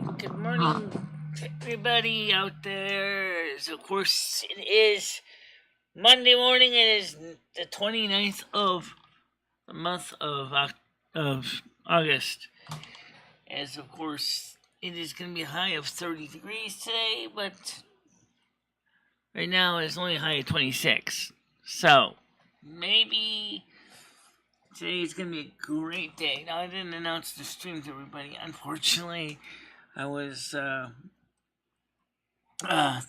Good morning to everybody out there. So of course, it is Monday morning. It is the 29th of the month of August. As of course, it is going to be a high of 30 degrees today, but right now it's only a high of 26. So maybe today is going to be a great day. Now, I didn't announce the stream to everybody. Unfortunately, I was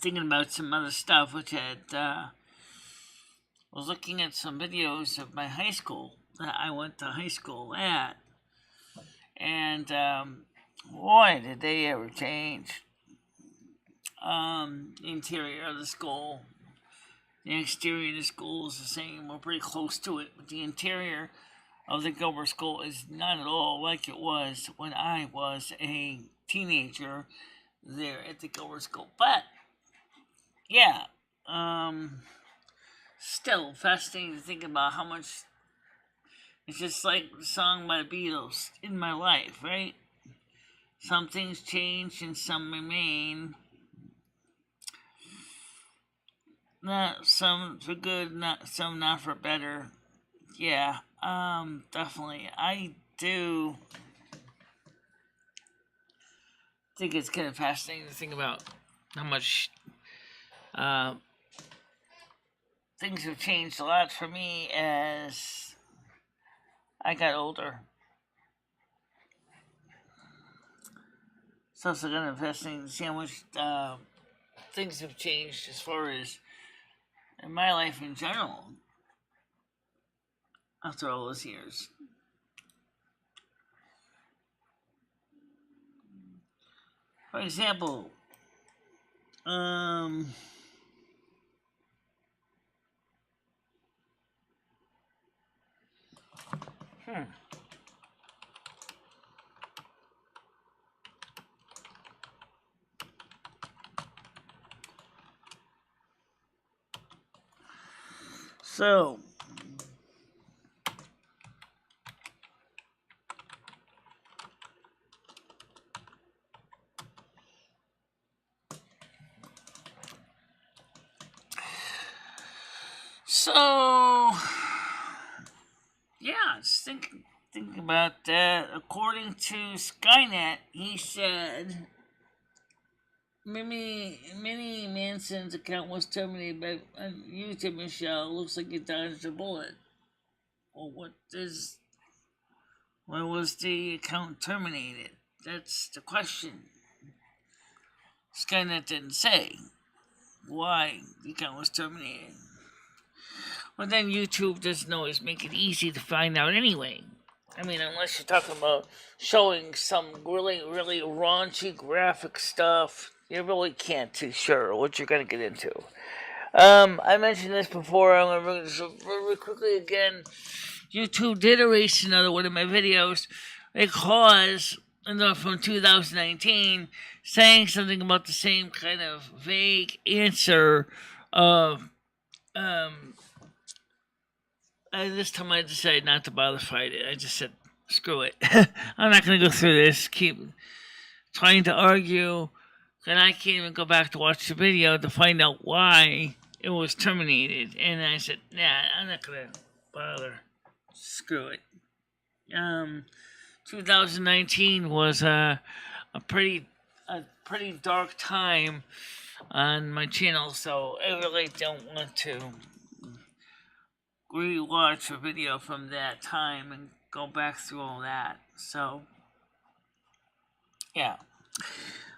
thinking about some other stuff, which was looking at some videos of my high school that I went to high school at, and boy, did they ever change. The interior of the school, the exterior of the school is the same. We're pretty close to it, but the interior of the Gilbert School is not at all like it was when I was a teenager there at the Gilbert School. But yeah, still fascinating to think about how much it's just like the song by the Beatles, In My Life, right? Some things change and some remain. Not some for good, some not for better. Yeah, definitely. I do think it's kind of fascinating to think about how much things have changed a lot for me as I got older. It's also kind of fascinating to see how much things have changed as far as in my life in general after all those years. For example, So, yeah, just think about that. According to Skynet, he said Minnie Manson's account was terminated by YouTube. Michelle, looks like you dodged a bullet. Well, why was the account terminated? That's the question. Skynet didn't say why the account was terminated. Well, then YouTube doesn't always make it easy to find out anyway. I mean, unless you're talking about showing some really, really raunchy graphic stuff, you really can't too sure what you're going to get into. I mentioned this before. I'm going to bring this up really quickly again. YouTube did erase another one of my videos because, from 2019, saying something about the same kind of vague answer of, this time I decided not to bother fight it. I just said, screw it. I'm not going to go through this. Keep trying to argue. And I can't even go back to watch the video to find out why it was terminated. And I said, nah, I'm not going to bother. Screw it. 2019 was a pretty dark time on my channel, so I really don't want to rewatch a video from that time and go back through all that. So, yeah.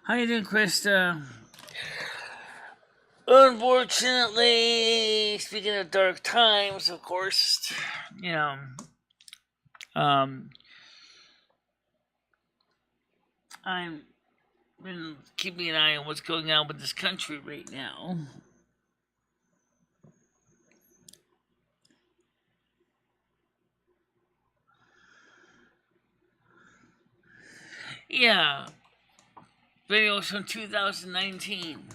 How you doing, Krista? Unfortunately, speaking of dark times, of course, I'm been keeping an eye on what's going on with this country right now. Yeah. Videos from 2019.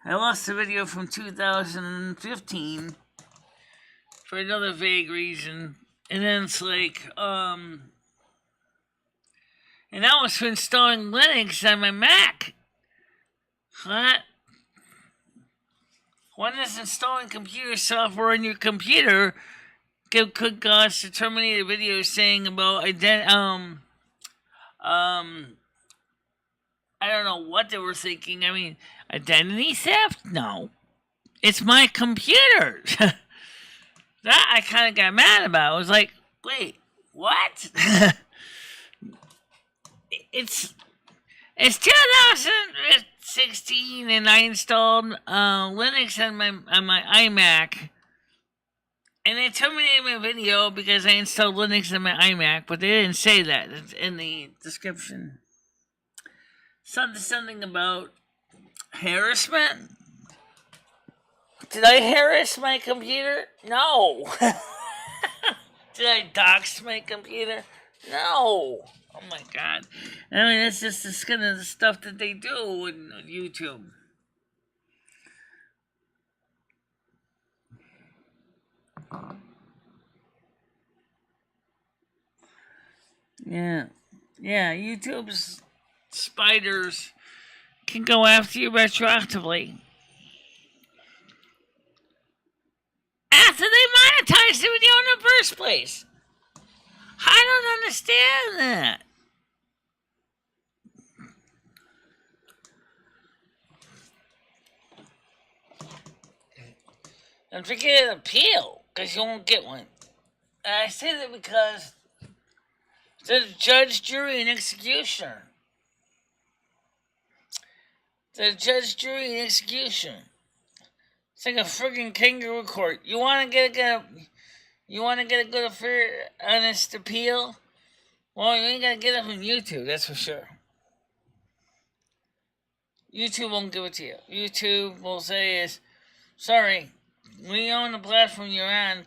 I lost the video from 2015 for another vague reason. And then it's like, And that was for installing Linux on my Mac. What? When is installing computer software on your computer could cause the Terminator video saying about I don't know what they were thinking. I mean, identity theft? No. It's my computer. That I kind of got mad about. I was like, wait, what? it's 2016 and I installed Linux on my iMac. And they terminated my video because I installed Linux on my iMac, but they didn't say that in the description. Something about harassment? Did I harass my computer? No. Did I dox my computer? No. Oh my god. I mean, that's just the kind of the stuff that they do on YouTube. Yeah. Yeah, YouTube's spiders can go after you retroactively. After they monetize the video in the first place. I don't understand that. And forget an appeal, because you won't get one. And I say that because the judge, jury, and executioner. The judge, jury, and executioner. It's like a friggin' kangaroo court. You want to get a good, fair, honest appeal? Well, you ain't gonna get it from YouTube, that's for sure. YouTube won't give it to you. YouTube will say sorry, we own the platform you're on,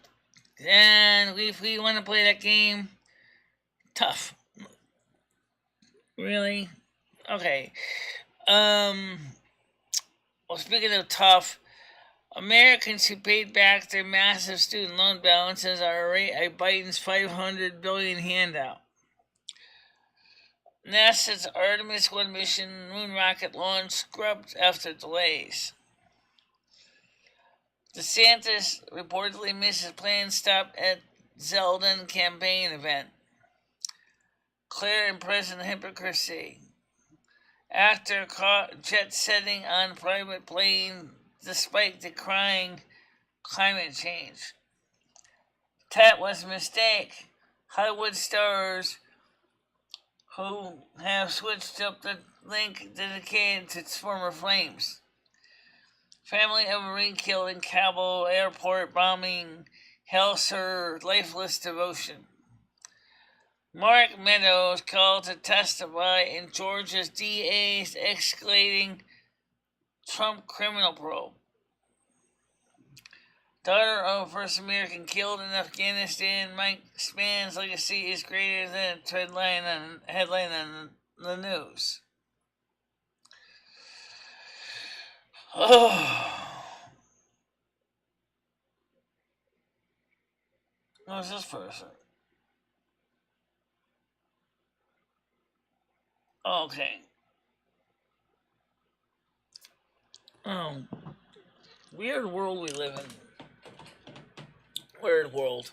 and if we want to play that game, tough. Really? Okay. Well, speaking of tough, Americans who paid back their massive student loan balances are Biden's $500 billion handout. NASA's Artemis 1 mission moon rocket launch scrubbed after delays. DeSantis reportedly misses planned stop at Zeldin campaign event. Clear and present hypocrisy. Actor caught jet-setting on private plane despite decrying climate change. That was a mistake. Hollywood stars who have switched up the link dedicated to its former flames. Family of Marine killed in Kabul airport bombing hails her lifeless devotion. Mark Meadows called to testify in Georgia's DA's escalating Trump criminal probe. Daughter of first American killed in Afghanistan, Mike Spann's legacy is greater than a headline on the news. Oh. Who's this person? Oh, okay. Oh. Weird world we live in. Weird world.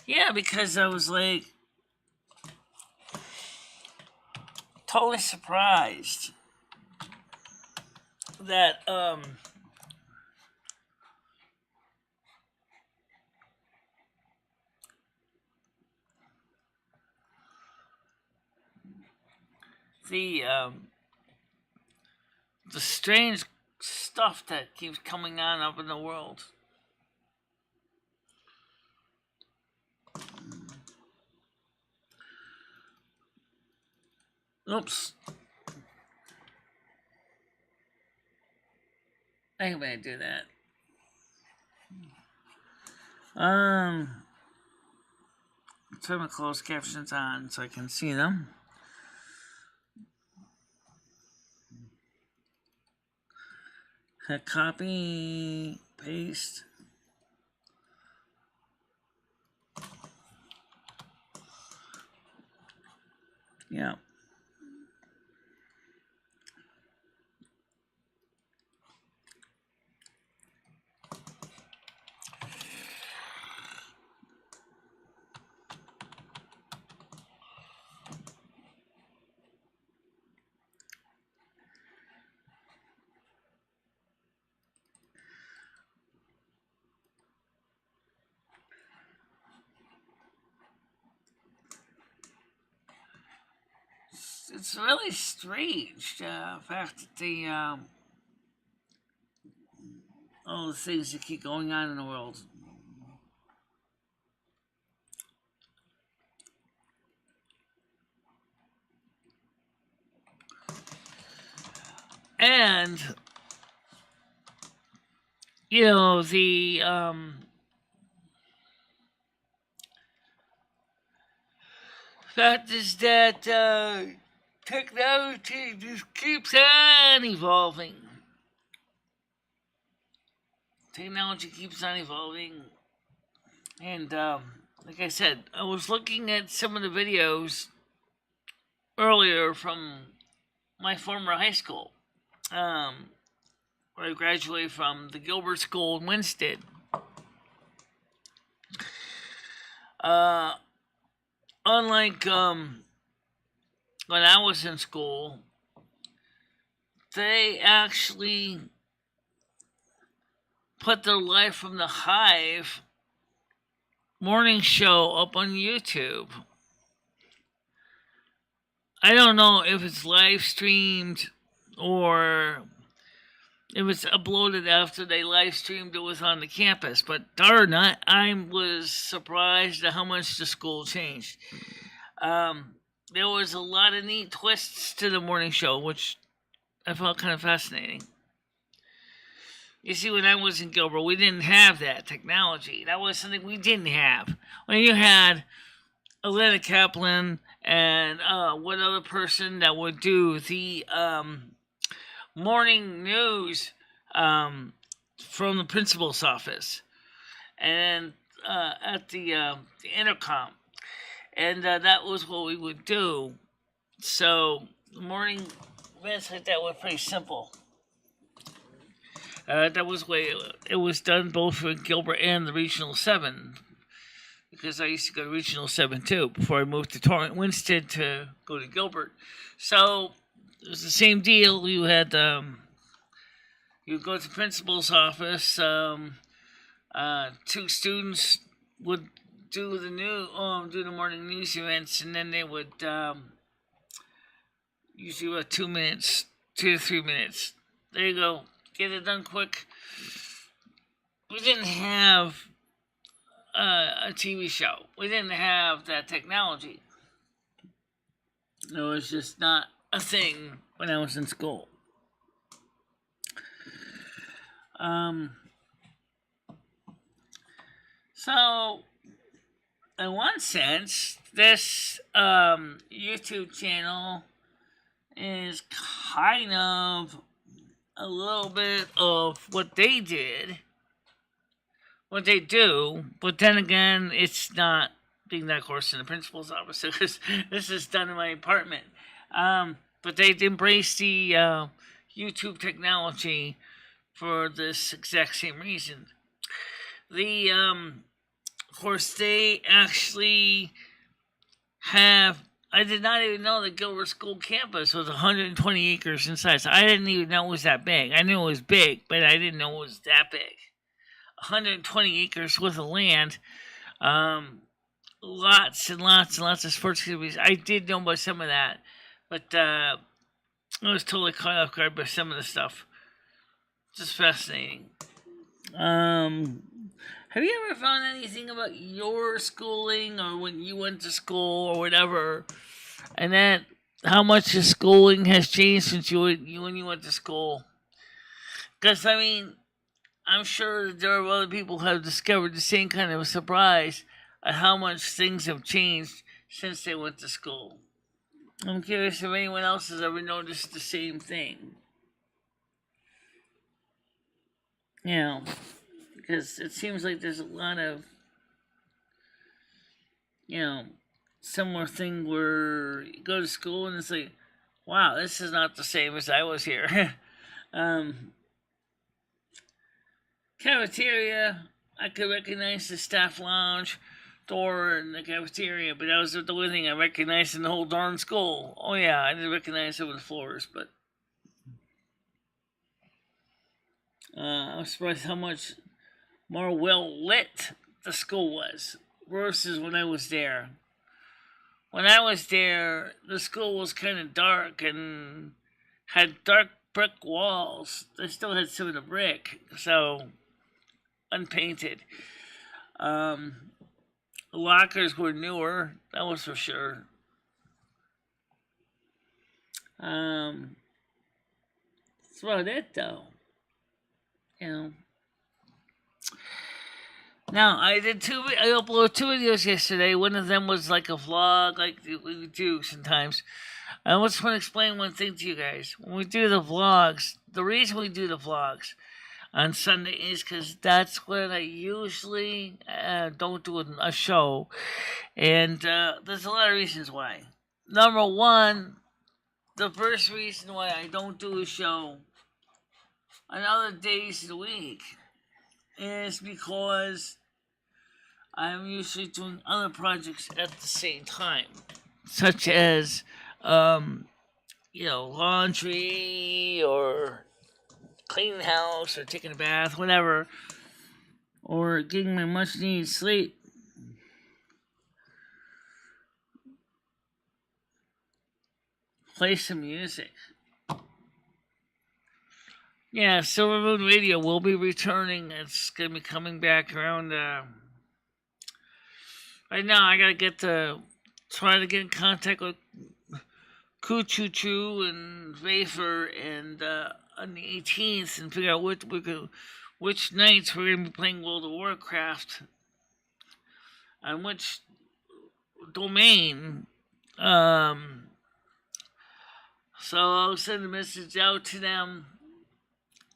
Yeah, because I was like totally surprised that the strange stuff that keeps coming on up in the world. Oops. I think I'm gonna do that. Turn my closed captions on so I can see them. Hit copy, paste. Yeah. It's really strange, the fact that all the things that keep going on in the world. And, the fact is that technology just keeps on evolving. Technology keeps on evolving. And, like I said, I was looking at some of the videos earlier from my former high school, where I graduated from the Gilbert School in Winston. Unlike when I was in school, they actually put their Live from the Hive morning show up on YouTube. I don't know if it's live streamed or if it's uploaded after they live streamed it was on the campus, but darn it, I was surprised at how much the school changed. There was a lot of neat twists to the morning show, which I found kind of fascinating. You see, when I was in Gilbert, we didn't have that technology. That was something we didn't have. When you had Elena Kaplan and one other person that would do the morning news from the principal's office and at the intercom. And that was what we would do. So the morning events like that were pretty simple. That was the way it was done both for Gilbert and the Regional 7. Because I used to go to Regional 7 too before I moved to Torrent Winston to go to Gilbert. So it was the same deal. You had you would go to the principal's office. 2 students would do the morning news events, and then they would usually about 2 minutes, 2 to 3 minutes. There you go. Get it done quick. We didn't have a TV show. We didn't have that technology. It was just not a thing when I was in school. So, in one sense, this YouTube channel is kind of a little bit of what they did, what they do, but then again, it's not being that course in the principal's office because this is done in my apartment. But they embrace the YouTube technology for this exact same reason. Of course, they actually have. I did not even know the Gilbert School campus was 120 acres in size. I didn't even know it was that big. I knew it was big, but I didn't know it was that big. 120 acres worth of land. Lots and lots and lots of sports activities. I did know about some of that, but I was totally caught off guard by some of the stuff. Just fascinating. Have you ever found anything about your schooling or when you went to school or whatever, and that how much the schooling has changed since when you went to school? Because I mean, I'm sure that there are other people who have discovered the same kind of surprise at how much things have changed since they went to school. I'm curious if anyone else has ever noticed the same thing. You know, because it seems like there's a lot of, similar thing where you go to school and it's like, wow, this is not the same as I was here. Cafeteria, I could recognize the staff lounge door in the cafeteria, but that was the only thing I recognized in the whole darn school. Oh yeah, I didn't recognize some of the floors, but I was surprised how much more well lit the school was versus when I was there. When I was there, the school was kind of dark and had dark brick walls. They still had some of the brick, so unpainted. The lockers were newer, that was for sure. That's about it, though. You know. Now I uploaded 2 videos yesterday. One of them was like a vlog, like we do sometimes. I just want to explain one thing to you guys. When we do the vlogs, the reason we do the vlogs on Sunday is because that's when I usually don't do a show, and there's a lot of reasons why. Number one, the first reason why I don't do a show on other days of the week is because I'm usually doing other projects at the same time, such as, laundry or cleaning the house or taking a bath, whatever, or getting my much needed sleep. Play some music. Yeah, Silvermoon Radio will be returning. It's going to be coming back around. Right now, I got to try to get in contact with Coo Choo Choo and Vafer and on the 18th and figure out which nights we're going to be playing World of Warcraft on which domain. So I'll send a message out to them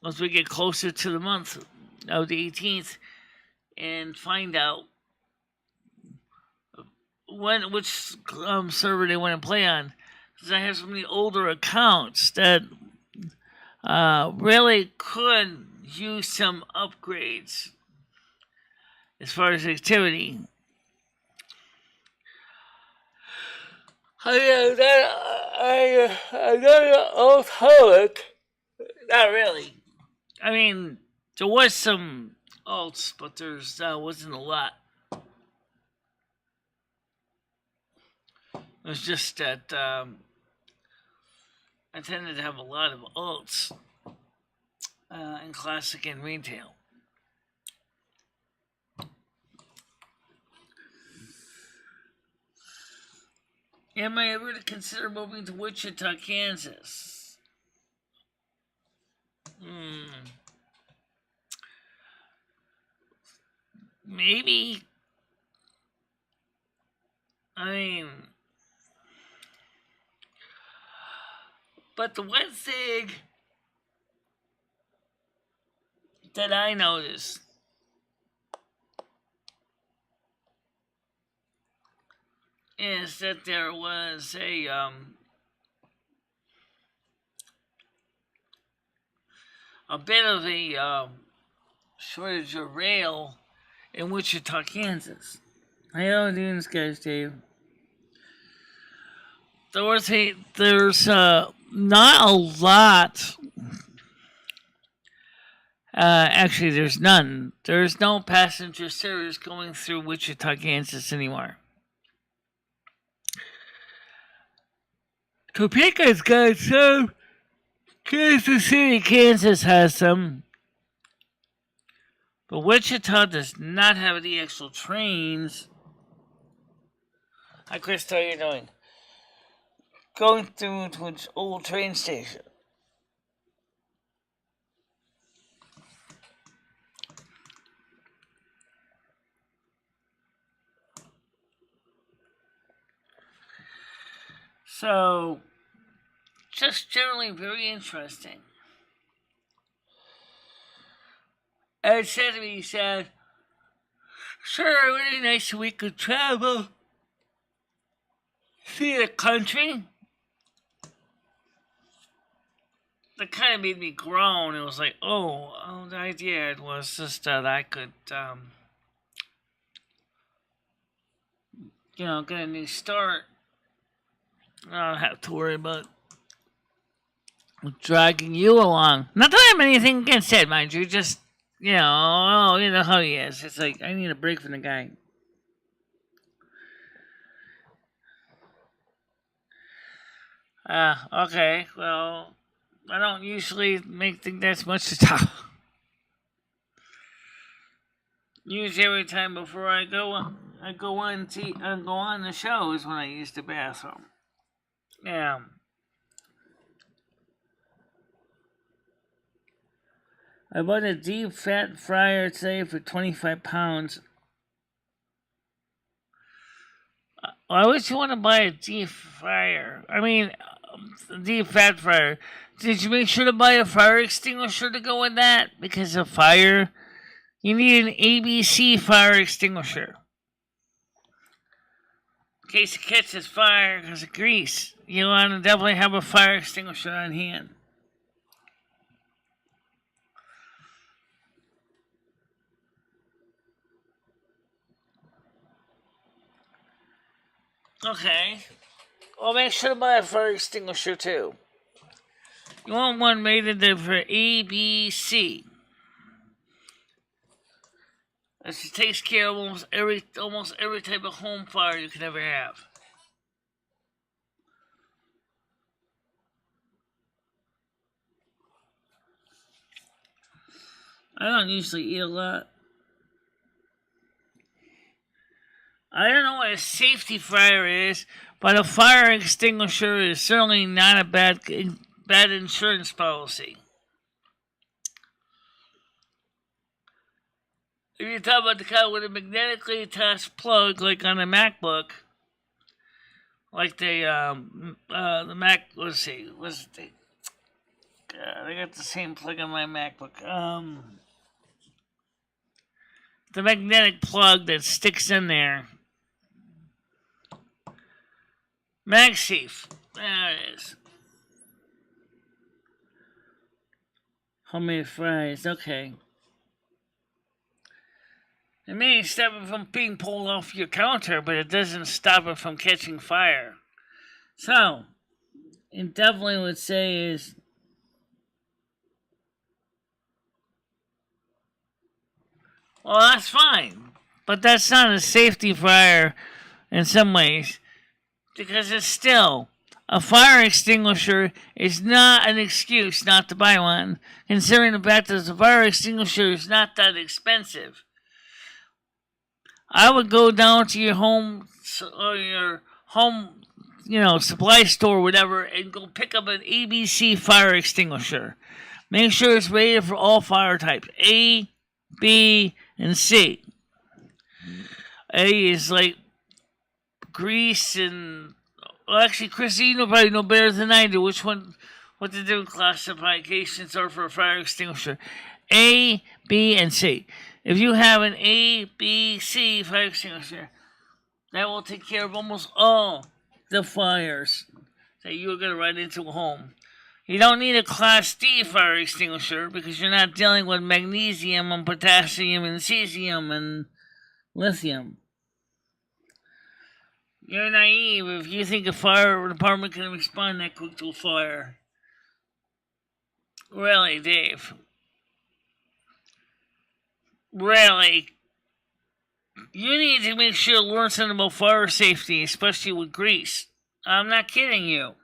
as we get closer to the month of the 18th and find out which server they want to play on. Because I have so many older accounts that really could use some upgrades as far as activity. I'm not an alcoholic. Not really. I mean, there was some alts, but there's wasn't a lot. It was just that I tended to have a lot of alts in classic and retail. Am I ever to consider moving to Wichita, Kansas? Maybe. I mean, but the one thing that I noticed is that there was a bit of a shortage of rail in Wichita, Kansas. How y'all doing, this guys, Dave? There's not a lot. Actually, there's none. There's no passenger service going through Wichita, Kansas anymore. Topeka's got some. Kansas City, Kansas has some. But Wichita does not have the actual trains. Hi, Chris, how are you doing? Going through to its old train station. So, just generally very interesting. Ed said to me, he said, sure, really nice we could travel. see the country. That kind of made me groan. It was like, the idea was just that I could, get a new start. I don't have to worry about dragging you along. Not that I have anything against it, mind you. Just, you know how he is. It's like, I need a break from the guy. Okay, well, I don't usually think that's much to talk. Usually every time before I go on the show is when I use the bathroom. Yeah. I bought a deep fat fryer today for 25 pounds. Why would you want to buy a deep fryer? I mean, a deep fat fryer. Did you make sure to buy a fire extinguisher to go with that? Because a fire, you need an ABC fire extinguisher. In case it catches fire because of grease, you want to definitely have a fire extinguisher on hand. Okay. Well, make sure to buy a fire extinguisher too. You want one rated for ABC. It takes care of almost every type of home fire you can ever have. I don't usually eat a lot. I don't know what a safety fryer is, but a fire extinguisher is certainly not a bad insurance policy. If you talk about the kind with a magnetically attached plug, like on a MacBook, like the Mac, let's see, I got the same plug on my MacBook. The magnetic plug that sticks in there. MagSafe. There it is. Homemade fries. Okay. It may stop it from being pulled off your counter, but it doesn't stop it from catching fire. So, it definitely would say is, well, that's fine, but that's not a safety fryer in some ways, because it's still, a fire extinguisher is not an excuse not to buy one, considering the fact that the fire extinguisher is not that expensive. I would go down to your home, supply store, whatever, and go pick up an ABC fire extinguisher. Make sure it's rated for all fire types, A, B, and C. A is like grease and, well, actually, Christine will probably know better than I do what the different classifications are for a fire extinguisher. A, B, and C. If you have an A, B, C fire extinguisher, that will take care of almost all the fires that you're going to run into a home. You don't need a Class D fire extinguisher because you're not dealing with magnesium and potassium and cesium and lithium. You're naive if you think a fire department can respond that quick to a fire. Really, Dave? Really? You need to make sure to learn something about fire safety, especially with grease. I'm not kidding you.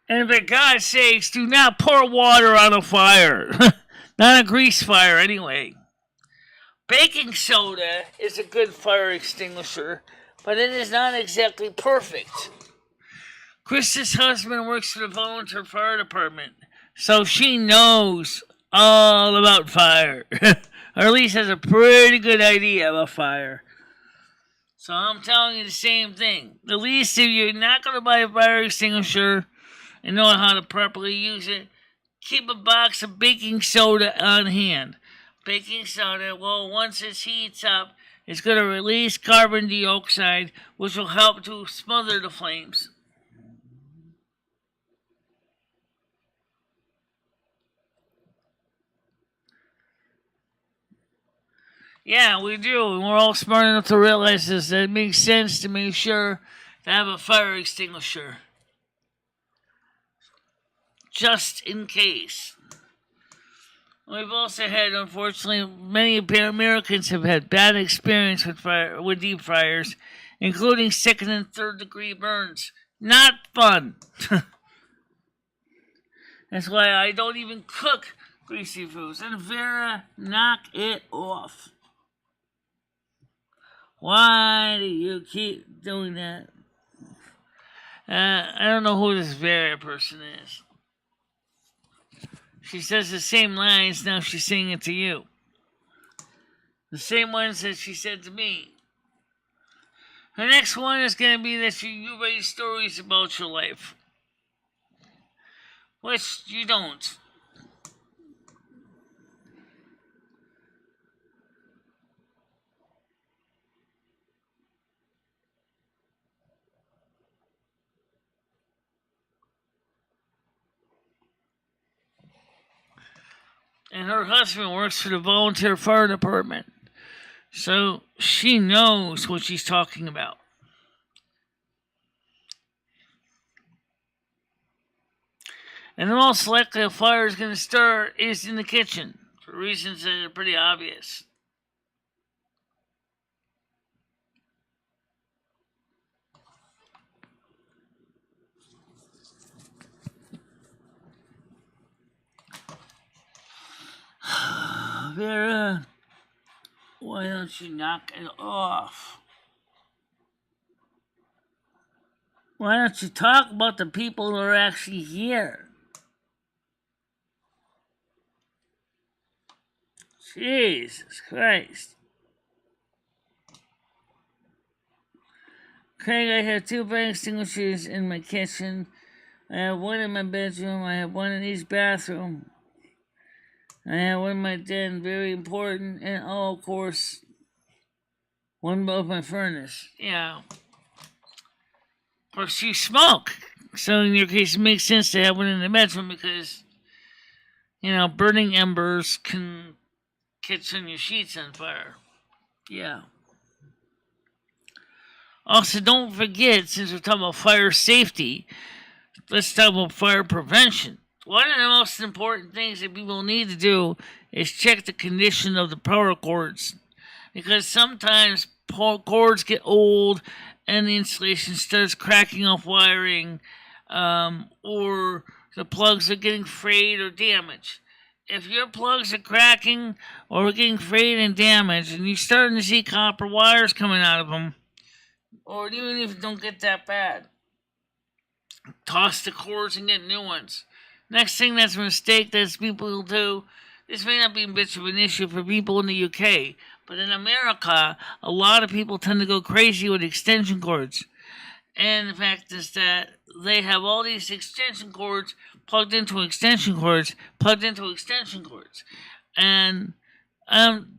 And for God's sakes, do not pour water on a fire. Not a grease fire, anyway. Baking soda is a good fire extinguisher, but it is not exactly perfect. Krista's husband works for the volunteer fire department, so she knows all about fire. Or at least has a pretty good idea about fire. So I'm telling you the same thing. At least if you're not going to buy a fire extinguisher and know how to properly use it, keep a box of baking soda on hand. Baking soda, well, once it heats up, it's going to release carbon dioxide, which will help to smother the flames. Yeah, we do, and we're all smart enough to realize this. That it makes sense to make sure to have a fire extinguisher. Just in case. We've also had, unfortunately, many Americans have had bad experience with deep fryers, including second and third degree burns. Not fun. That's why I don't even cook greasy foods. And Vera, knock it off. Why do you keep doing that? I don't know who this Vera person is. She says the same lines, now she's saying it to you. The same ones that she said to me. The next one is going to be that you write stories about your life. Which you don't. And her husband works for the volunteer fire department. So she knows what she's talking about. And the most likely a fire is going to start is in the kitchen, for reasons that are pretty obvious. Vera, why don't you knock it off? Why don't you talk about the people who are actually here? Jesus Christ. Craig, I have 2 fire extinguishers in my kitchen. I have one in my bedroom. I have one in each bathroom. I have one in my den, very important. And, oh, of course, one above my furnace. Yeah. Of course, you smoke. So, in your case, it makes sense to have one in the bedroom because, burning embers can catch on your sheets on fire. Yeah. Also, don't forget, since we're talking about fire safety, let's talk about fire prevention. One of the most important things that people need to do is check the condition of the power cords. Because sometimes cords get old and the insulation starts cracking off wiring, or the plugs are getting frayed or damaged. If your plugs are cracking or getting frayed and damaged and you're starting to see copper wires coming out of them, or even if it don't get that bad, toss the cords and get new ones. Next thing that's a mistake that people will do, this may not be much of an issue for people in the UK, but in America, a lot of people tend to go crazy with extension cords. And the fact is that they have all these extension cords plugged into extension cords, and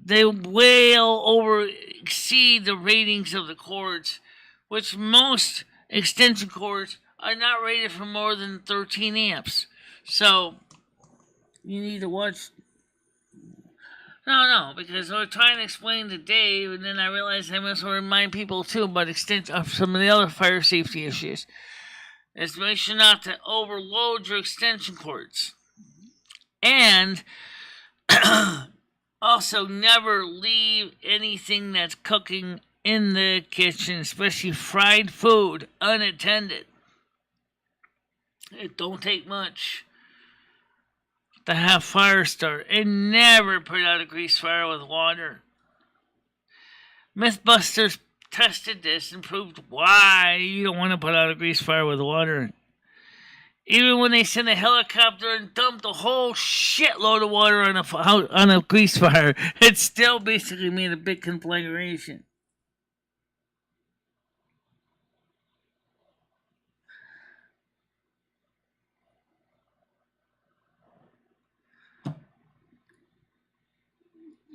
they way over exceed the ratings of the cords, which most extension cords are not rated for more than 13 amps. So you need to watch. No, because I was trying to explain to Dave, and then I realized I must remind people too about some of the other fire safety issues. Is make sure not to overload your extension cords. And also never leave anything that's cooking in the kitchen, especially fried food, unattended. It don't take much to have fire start, and never put out a grease fire with water. Mythbusters tested this and proved why you don't want to put out a grease fire with water. Even when they sent a helicopter and dumped a whole shitload of water on a grease fire, it still basically made a big conflagration.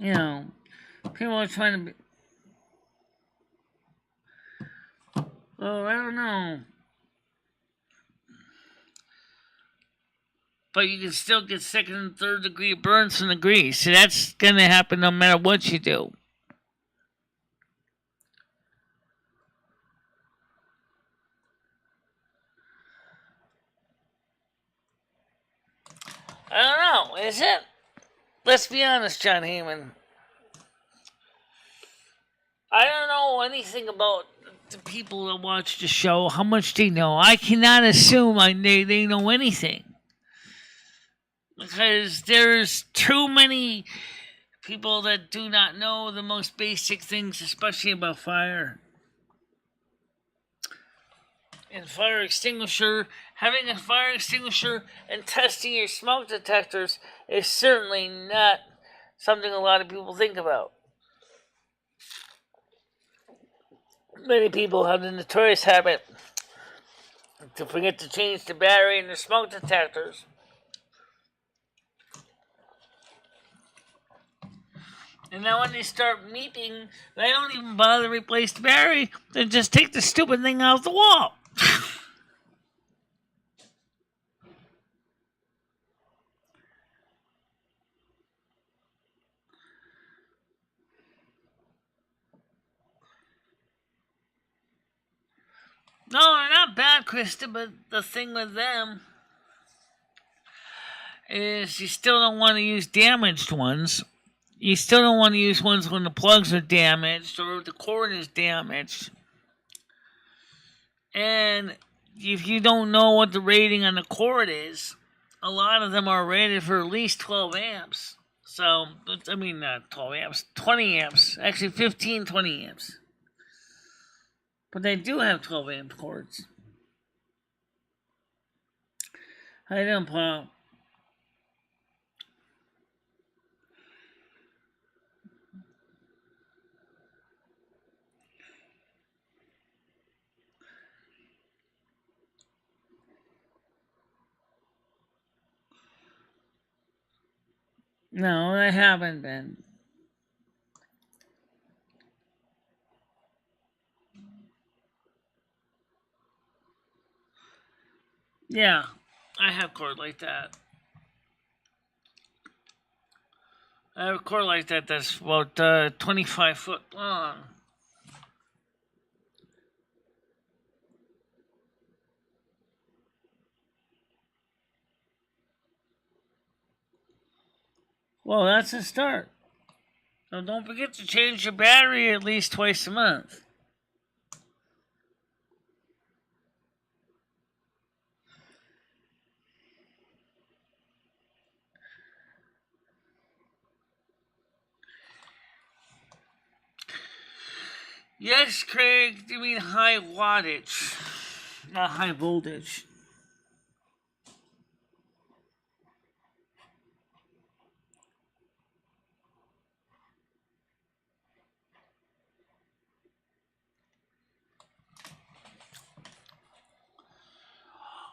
You know, people are trying to be. Oh, I don't know. But you can still get second and third degree burns from the grease. So that's going to happen no matter what you do. I don't know. Is it? Let's be honest, John Heyman. I don't know anything about the people that watch the show, how much they know. I cannot assume they know anything. Because there's too many people that do not know the most basic things, especially about fire. And fire extinguisher, having a fire extinguisher and testing your smoke detectors is certainly not something a lot of people think about. Many people have the notorious habit to forget to change the battery in their smoke detectors. And now when they start meeping, they don't even bother to replace the battery. They just take the stupid thing off the wall. No, they're not bad, Krista, but the thing with them is you still don't want to use damaged ones. You still don't want to use ones when the plugs are damaged or the cord is damaged. And if you don't know what the rating on the cord is, a lot of them are rated for at least 12 amps. So, I mean, not 12 amps, 20 amps. Actually, 15, 20 amps. But they do have 12 amp cords. How you doing, Paul? No, I haven't been. Yeah, I have cord like that. I have a cord like that that's about 25 foot long. Well, that's a start. So don't forget to change your battery at least twice a month. Yes, Craig, you mean high wattage, not high voltage.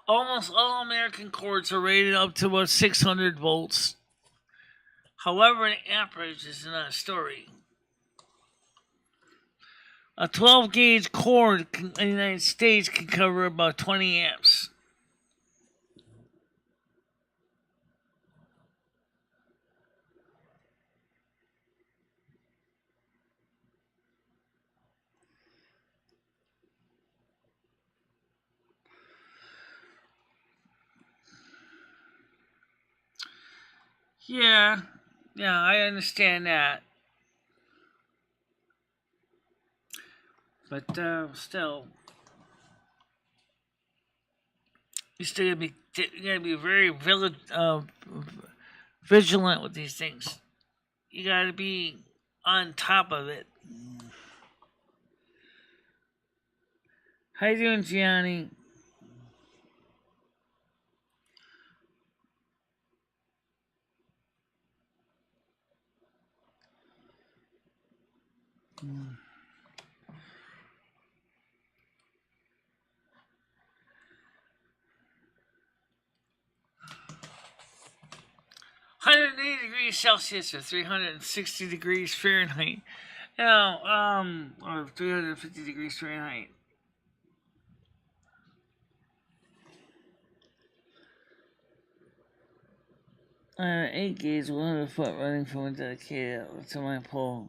Almost all American cords are rated up to about 600 volts. However, the amperage is another story. A 12 gauge cord in the United States can cover about 20 amps. Yeah, I understand that. But still, you gotta be very vigilant with these things. You gotta be on top of it. How you doing, Gianni? Mm. 180 degree degrees Celsius or 360 degrees Fahrenheit. Or 350 degrees Fahrenheit. 8 gauge 100 foot running from a dedicated outlet to my pole.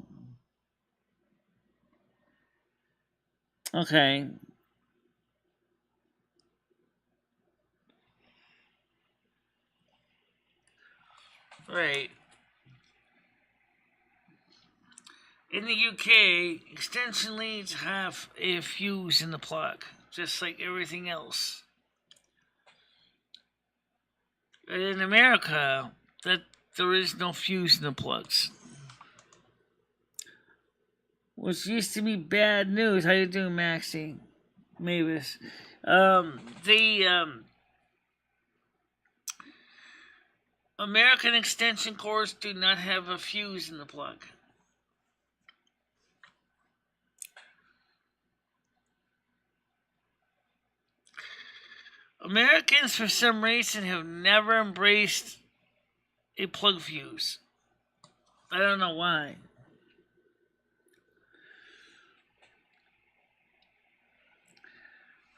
Okay. Right. In the UK, extension leads have a fuse in the plug, just like everything else. But in America, there is no fuse in the plugs. Which used to be bad news. How you doing, Maxie? Mavis. American extension cords do not have a fuse in the plug. Americans, for some reason, have never embraced a plug fuse. I don't know why.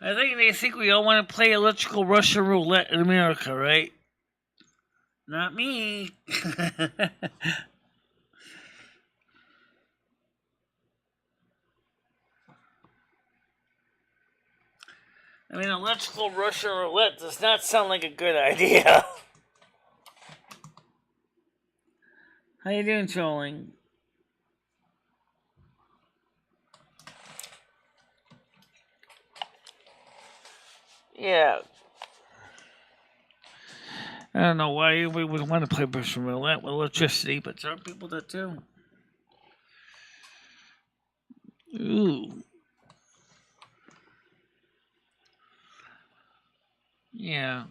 I think they think we all want to play electrical Russian roulette in America, right? Not me. I mean, electrical Russian roulette does not sound like a good idea. How you doing, trolling? Yeah. I don't know why we would want to play Russian roulette with electricity, but there are people that do. Ooh. Yeah.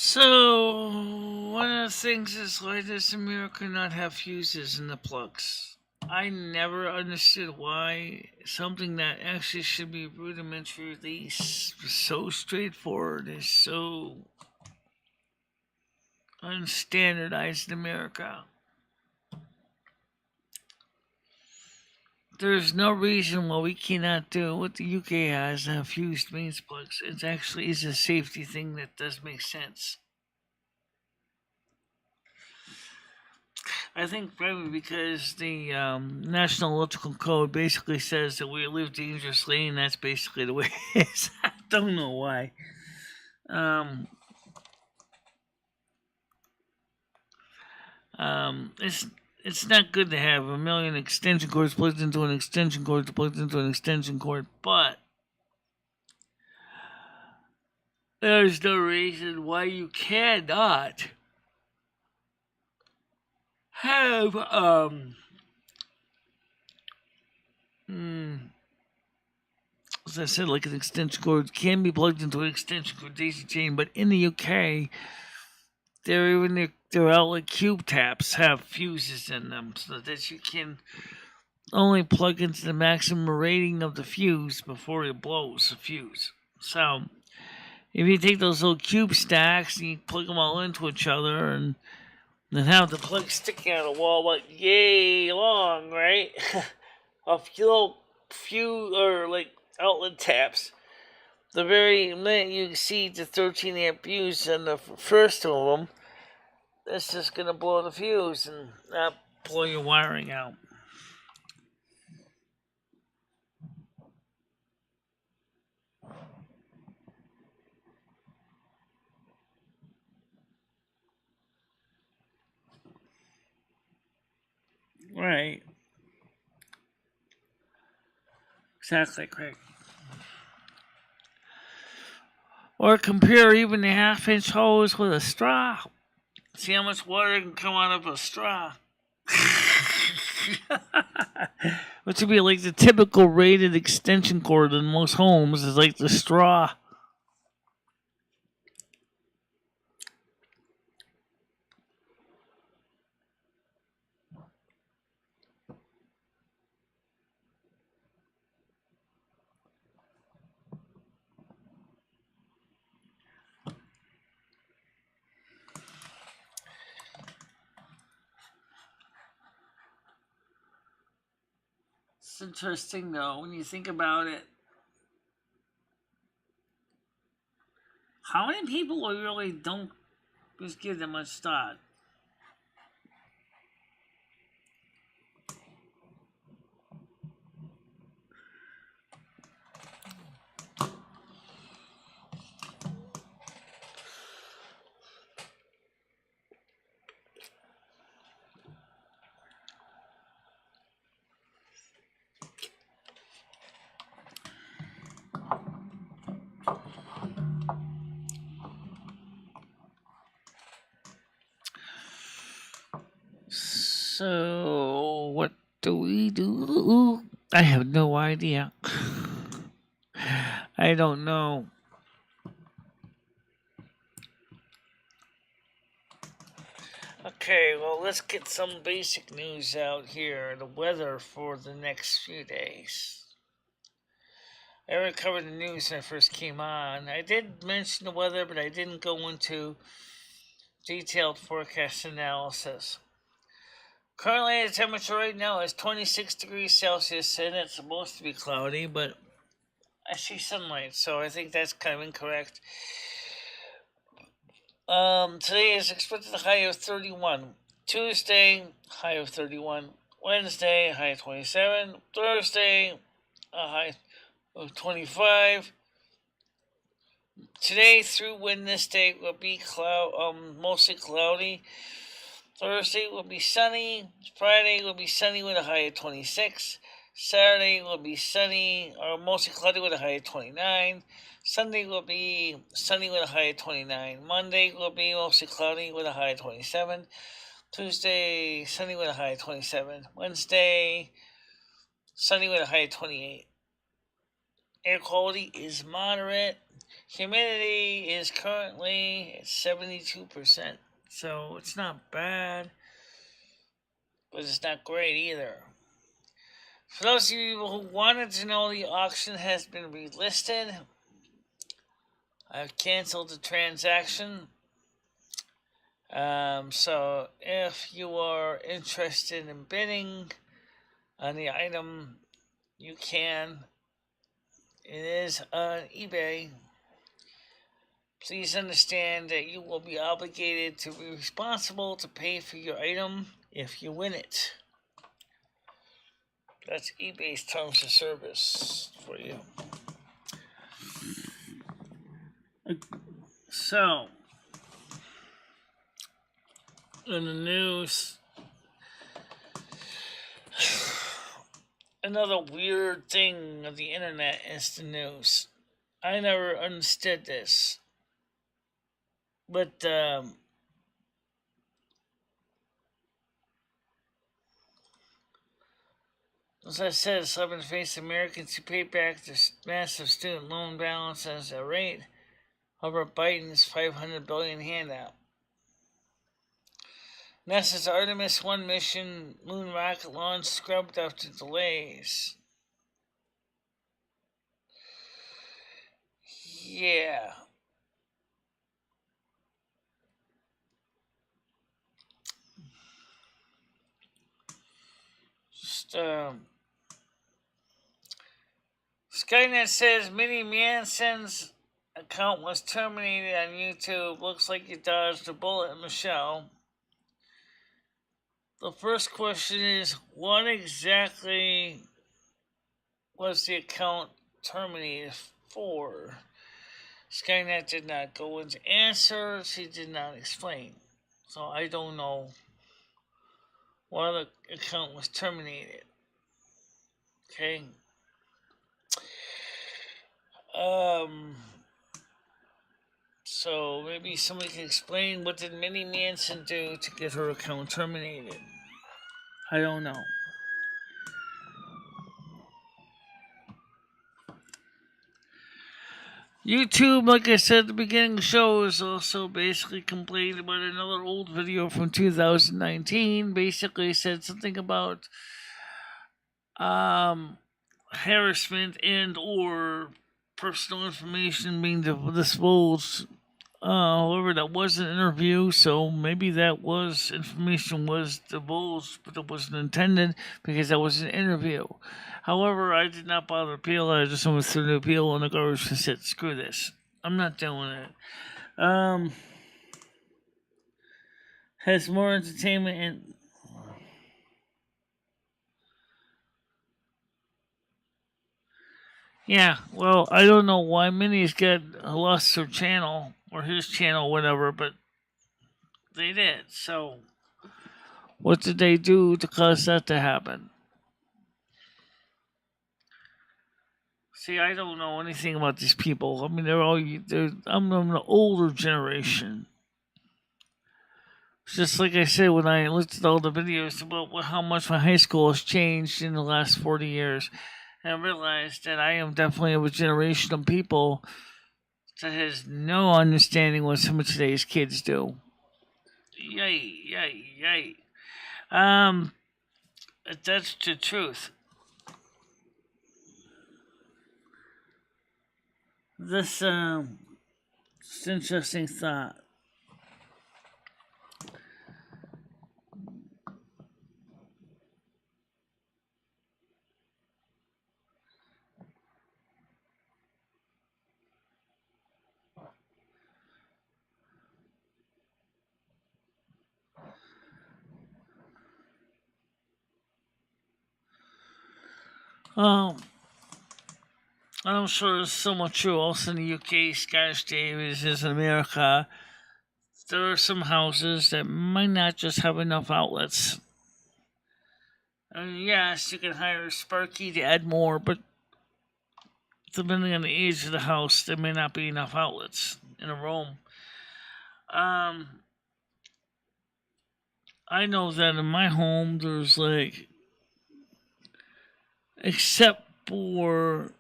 So, one of the things is, why does America not have fuses in the plugs? I never understood why something that actually should be rudimentarily so straightforward is so unstandardized in America. There's no reason why we cannot do what the UK has and have fused mains plugs. It actually is a safety thing that does make sense. I think probably because the National Electrical Code basically says that we live dangerously, and that's basically the way it is. I don't know why. It's not good to have a million extension cords plugged into an extension cord but there's no reason why you cannot have as I said, like an extension cord can be plugged into an extension cord daisy chain, but in the UK their outlet cube taps have fuses in them so that you can only plug into the maximum rating of the fuse before it blows the fuse. So if you take those little cube stacks and you plug them all into each other and then have the plug sticking out of the wall like yay long, right? A little fuse or like outlet taps. The very minute you see the 13 amp fuse in the first of them, that's just going to blow the fuse and not blow your wiring out. Right. Exactly, Craig. Or compare even a half-inch hose with a straw. See how much water can come out of a straw. Which would be like the typical rated extension cord in most homes is like the straw. It's interesting though when you think about it. How many people really don't just give them much thought? So, what do we do? I have no idea. I don't know. Okay, well, let's get some basic news out here. The weather for the next few days. I already covered the news when I first came on. I did mention the weather, but I didn't go into detailed forecast analysis. Currently, the temperature right now is 26 degrees Celsius, and it's supposed to be cloudy, but I see sunlight, so I think that's kind of incorrect. Today is expected a high of 31. Tuesday, high of 31. Wednesday, high of 27. Thursday, a high of 25. Today through Wednesday will be mostly cloudy. Thursday will be sunny. Friday will be sunny with a high of 26. Saturday will be sunny or mostly cloudy with a high of 29. Sunday will be sunny with a high of 29. Monday will be mostly cloudy with a high of 27. Tuesday, sunny with a high of 27. Wednesday, sunny with a high of 28. Air quality is moderate. Humidity is currently at 72%. So it's not bad, but it's not great either. For those of you who wanted to know, the auction has been relisted. I've canceled the transaction. So if you are interested in bidding on the item, you can. It is on eBay. Please understand that you will be obligated to be responsible to pay for your item if you win it. That's eBay's terms of service for you. So, in the news, another weird thing of the internet is the news. I never understood this. But, as I said, it's helping face Americans who pay back their massive student loan balance at a rate over Biden's $500 billion handout. NASA's Artemis 1 mission moon rocket launch scrubbed after delays. Yeah. Skynet says Minnie Manson's account was terminated on YouTube. Looks like you dodged a bullet, Michelle. The first question is, what exactly was the account terminated for? Skynet did not go into answers. She did not explain. So I don't know why the account was terminated. Okay. So maybe somebody can explain, what did Minnie Manson do to get her account terminated? I don't know. YouTube, like I said at the beginning of the show, is also basically complaining about another old video from 2019. Basically said something about harassment and or personal information being divulged. However, that was an interview, so maybe that was information was divulged, but it wasn't intended because that was an interview. However, I did not bother to appeal. I just went through the appeal, and the garbage just said, "Screw this, I'm not doing it." Has more entertainment and yeah, well, I don't know why Minnie's got lost her channel or his channel, whatever, but they did. So, what did they do to cause that to happen? See, I don't know anything about these people. I mean, I'm the older generation. Just like I said, when I looked at all the videos about how much my high school has changed in the last 40 years, and I realized that I am definitely of a generation of people that has no understanding what some of today's kids do. Yay. That's the truth. This, it's an interesting thought. I'm sure it's somewhat true. Also in the UK, Scottish Davis is in America. There are some houses that might not just have enough outlets. Yes, you can hire Sparky to add more, but depending on the age of the house, there may not be enough outlets in a room. I know that in my home, there's except for,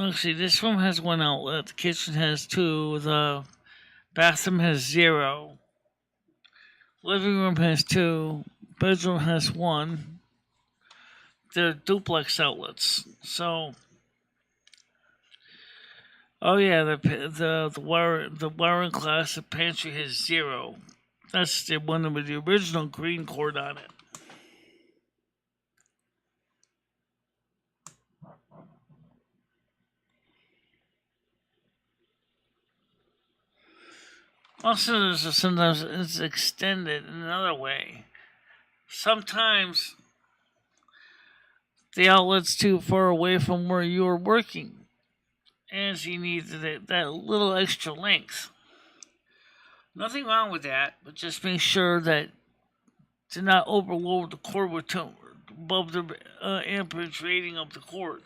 actually, this room has one outlet, the kitchen has two, the bathroom has 0, living room has 2, bedroom has 1. They're duplex outlets. So, oh yeah, the wiring class, the pantry has 0. That's the one with the original green cord on it. Also, sometimes it's extended in another way. Sometimes the outlet's too far away from where you're working, and so you need that little extra length. Nothing wrong with that, but just make sure that to not overload the cord with above the amperage rating of the cord.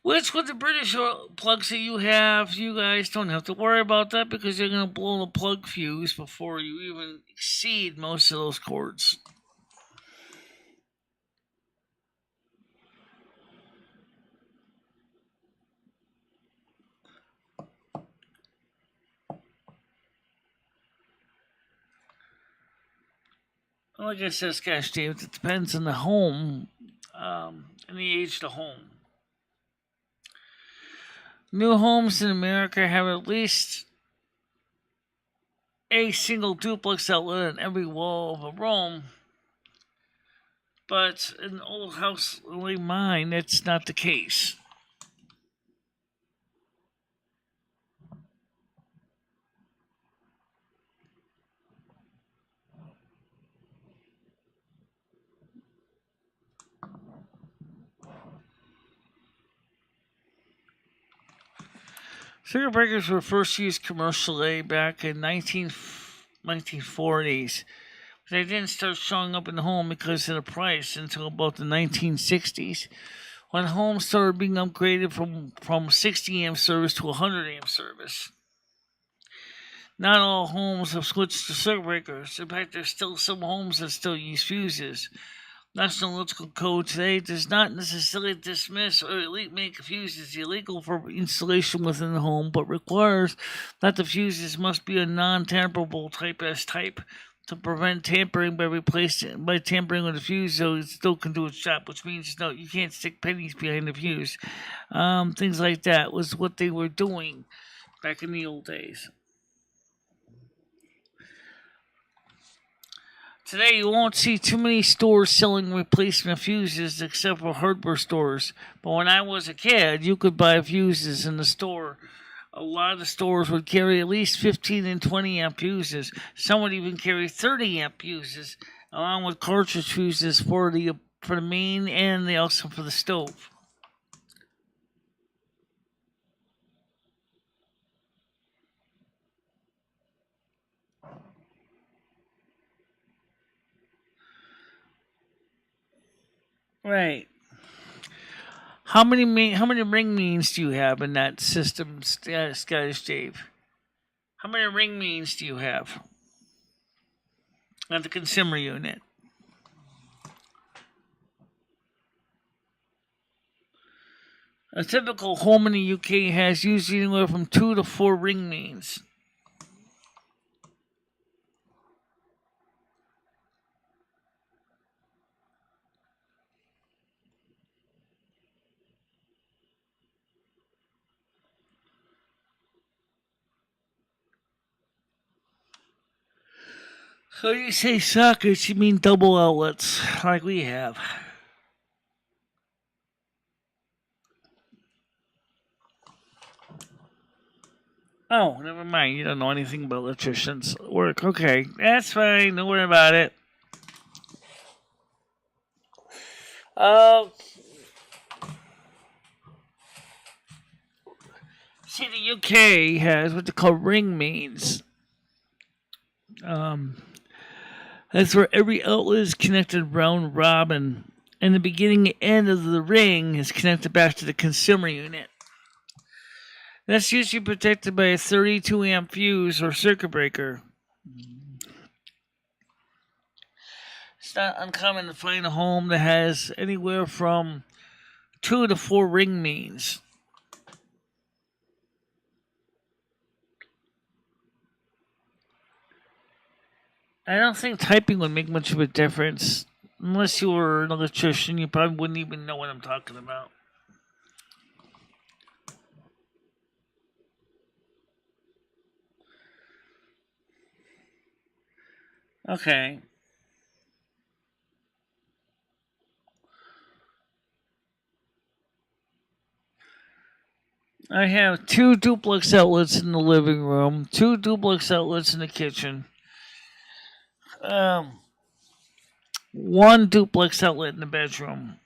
Which, with the British plugs that you have, you guys don't have to worry about that because you're going to blow the plug fuse before you even exceed most of those cords. Like I said, Cash Dave, it depends on the home and the age of the home. New homes in America have at least a single duplex outlet in every wall of a room. But in an old house like mine, that's not the case. Circuit breakers were first used commercially back in 1940s. They didn't start showing up in the home because of the price until about the 1960s, when homes started being upgraded from 60 amp service to 100 amp service. Not all homes have switched to circuit breakers. In fact, there's still some homes that still use fuses. National Electrical Code today does not necessarily dismiss or make fuses illegal for installation within the home, but requires that the fuses must be a non-tamperable Type S type to prevent tampering by tampering with the fuse, so it still can do its job. Which means no, you can't stick pennies behind the fuse. Things like that was what they were doing back in the old days. Today, you won't see too many stores selling replacement fuses except for hardware stores. But when I was a kid, you could buy fuses in the store. A lot of the stores would carry at least 15 and 20 amp fuses. Some would even carry 30 amp fuses, along with cartridge fuses for the main and also for the stove. Right. How many ring means do you have in that system, Scottish Dave? How many ring means do you have at the consumer unit? A typical home in the UK has usually anywhere from 2 to 4 ring mains. So you say sockets, you mean double outlets, like we have. Oh, never mind. You don't know anything about electricians' work. Okay, that's fine. Don't worry about it. See, the UK has what they call ring mains. That's where every outlet is connected round robin, and the beginning and end of the ring is connected back to the consumer unit. That's usually protected by a 32 amp fuse or circuit breaker. It's not uncommon to find a home that has anywhere from 2 to 4 ring mains. I don't think typing would make much of a difference. Unless you were an electrician, you probably wouldn't even know what I'm talking about. Okay. I have 2 duplex outlets in the living room, 2 duplex outlets in the kitchen, 1 duplex outlet in the bedroom,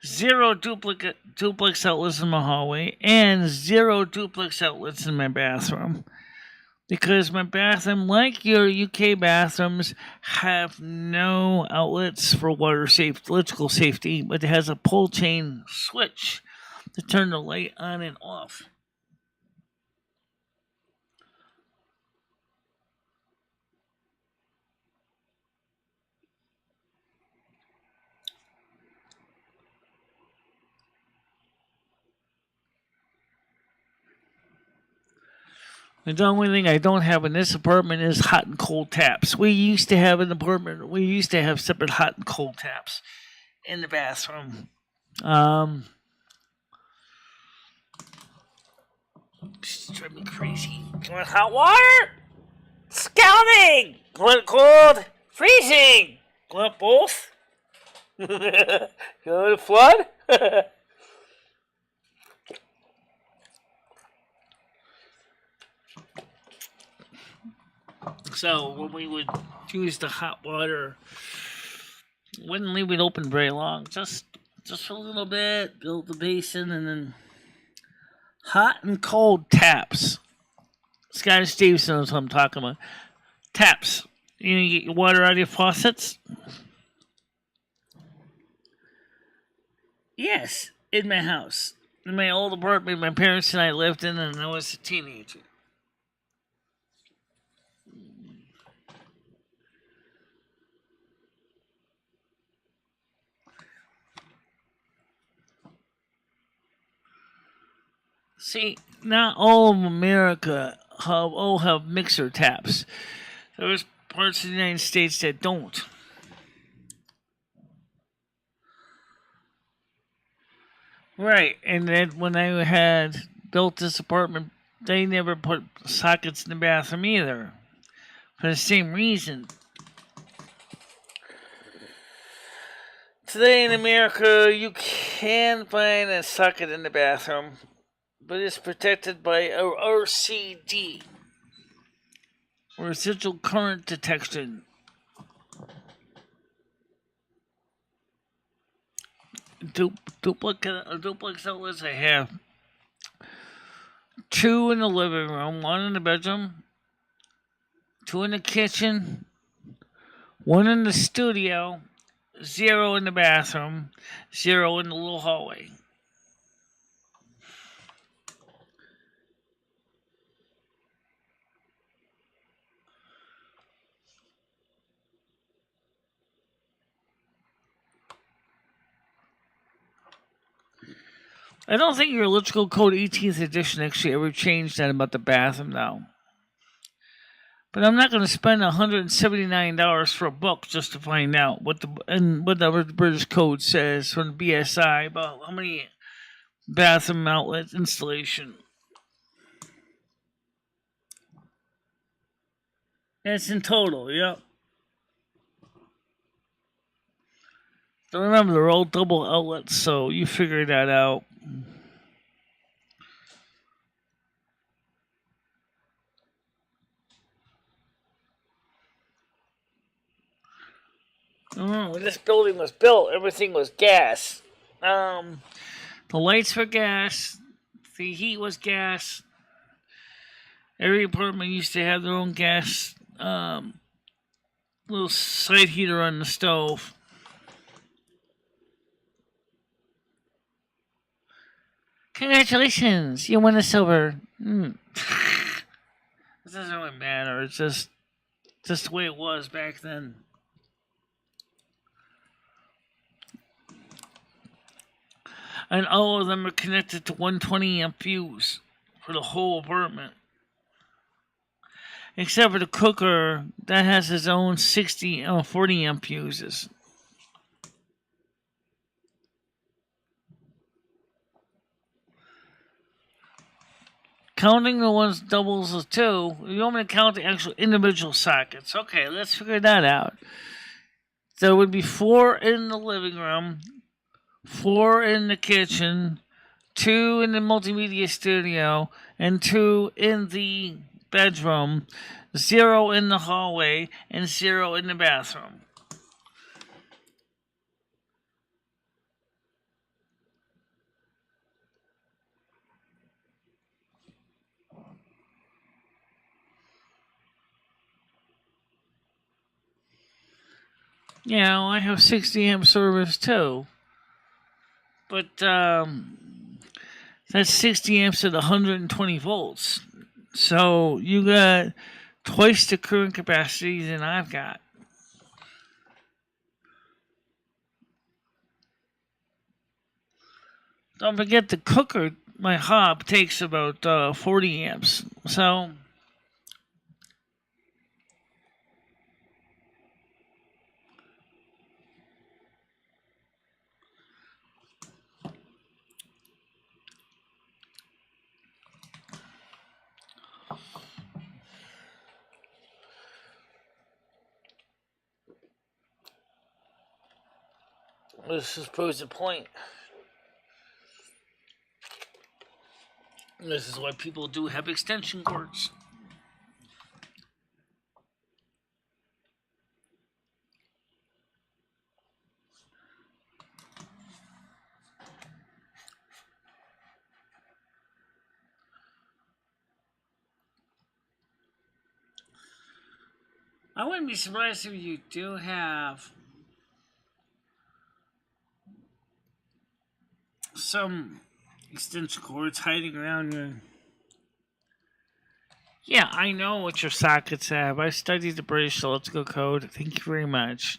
0 duplex outlets in my hallway, and 0 duplex outlets in my bathroom. Because my bathroom, like your UK bathrooms, have no outlets for electrical safety, but it has a pull chain switch to turn the light on and off. The only thing I don't have in this apartment is hot and cold taps. We used to have separate hot and cold taps in the bathroom. It's driving me crazy. You want hot water? Scalding! You want cold? Freezing! You want both? You want a flood? So when we would use the hot water, wouldn't leave it open very long. Just a little bit, build the basin, and then hot and cold taps. Scottish Stevenson knows what I'm talking about. Taps. You get your water out of your faucets? Yes, in my house. In my old apartment my parents and I lived in, and I was a teenager. See, not all of America have mixer taps. There's parts of the United States that don't. Right, and then when I had built this apartment, they never put sockets in the bathroom either. For the same reason. Today in America, you can find a socket in the bathroom, but it's protected by a RCD, residual current detection. Duplex outlets I have. 2 in the living room, 1 in the bedroom, 2 in the kitchen, 1 in the studio, 0 in the bathroom, 0 in the little hallway. I don't think your electrical code 18th edition actually ever changed that about the bathroom now. But I'm not going to spend $179 for a book just to find out what the British code says from the BSI about how many bathroom outlet installation. That's in total, yep. So remember, they're all double outlets, so you figure that out. When this building was built, everything was gas. The lights were gas. The heat was gas. Every apartment used to have their own gas little side heater on the stove. Congratulations, you won a silver. It doesn't really matter. It's just the way it was back then. And all of them are connected to 120 amp fuse for the whole apartment. Except for the cooker, that has its own 40 amp fuses. Counting the ones doubles as 2, you want me to count the actual individual sockets. Okay, let's figure that out. There would be 4 in the living room, 4 in the kitchen, 2 in the multimedia studio, and 2 in the bedroom, 0 in the hallway, and 0 in the bathroom. Yeah, well, I have 60 amp service too. But that's 60 amps at 120 volts. So you got twice the current capacity than I've got. Don't forget the cooker, my hob, takes about 40 amps. So this is proves the point. This is why people do have extension cords. I wouldn't be surprised if you do have some extension cords hiding around your... Yeah, I know what your sockets have. I studied the British electrical code. Thank you very much.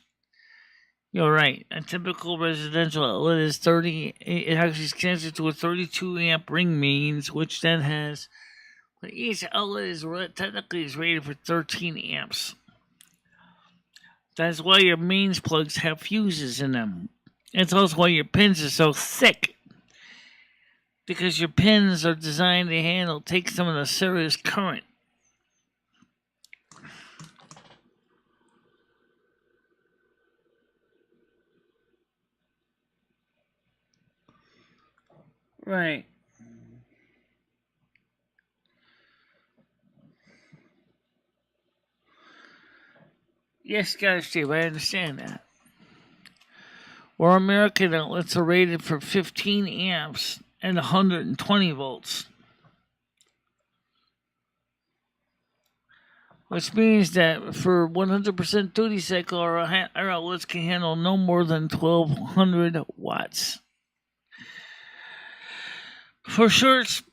You're right. A typical residential outlet is 30. It actually is connected to a 32 amp ring mains, which then has. Each outlet is technically is rated for 13 amps. That's why your mains plugs have fuses in them. It's also why your pins are so thick. Because your pins are designed to take some of the serious current. Right. Yes, guys, Steve, I understand that. Or American outlets are rated for 15 amps and 120 volts. Which means that for 100% duty cycle, our outlets can handle no more than 1200 watts. For short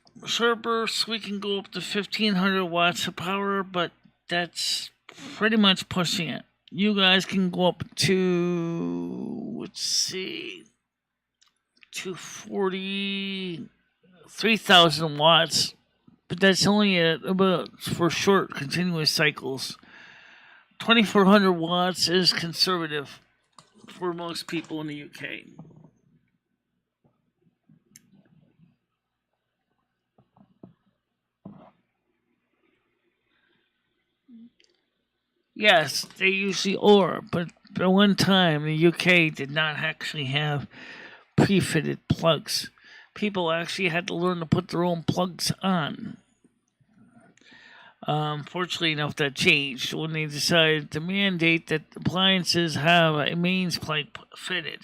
bursts, we can go up to 1500 watts of power, but that's pretty much pushing it. You guys can go up to, let's see, 240, 3000 watts, but that's only about for short continuous cycles. 2400 watts is conservative for most people in the UK. Yes, they usually are, but at one time the UK did not actually have pre-fitted plugs. People actually had to learn to put their own plugs on. Fortunately enough, that changed when they decided to mandate that appliances have a mains plug fitted.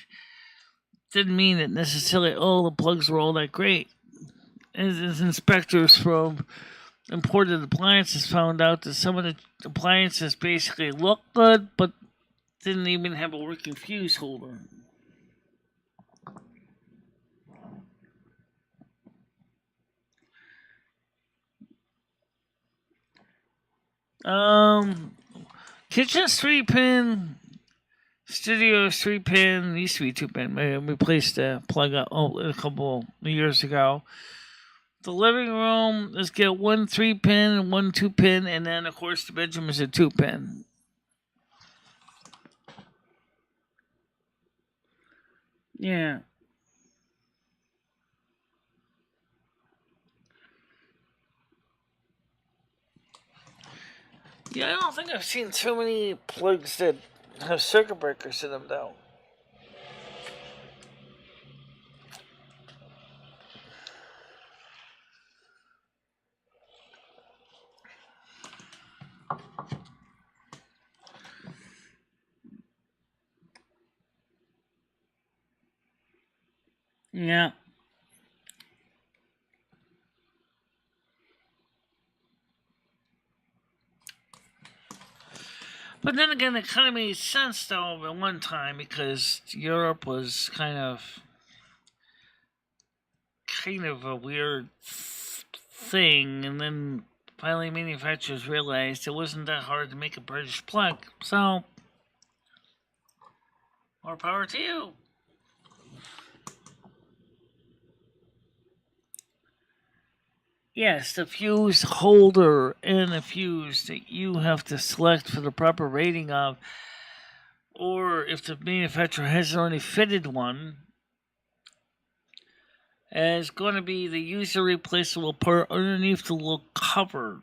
Didn't mean that necessarily all the plugs were all that great. As inspectors from imported appliances found out that some of the appliances basically looked good, but didn't even have a working fuse holder. Kitchen's 3-pin, studio's 3-pin, used to be 2-pin. We replaced the plug a couple of years ago. The living room is get 1 3-pin and 1 2-pin, and then of course the bedroom is a 2-pin. Yeah. Yeah, I don't think I've seen too many plugs that have circuit breakers in them, though. Yeah. But then again, it kind of made sense, though, at one time, because Europe was kind of a weird thing, and then finally manufacturers realized it wasn't that hard to make a British plug. So, more power to you. Yes, the fuse holder and the fuse that you have to select for the proper rating of, or if the manufacturer hasn't already fitted one, is going to be the user replaceable part underneath the little cover.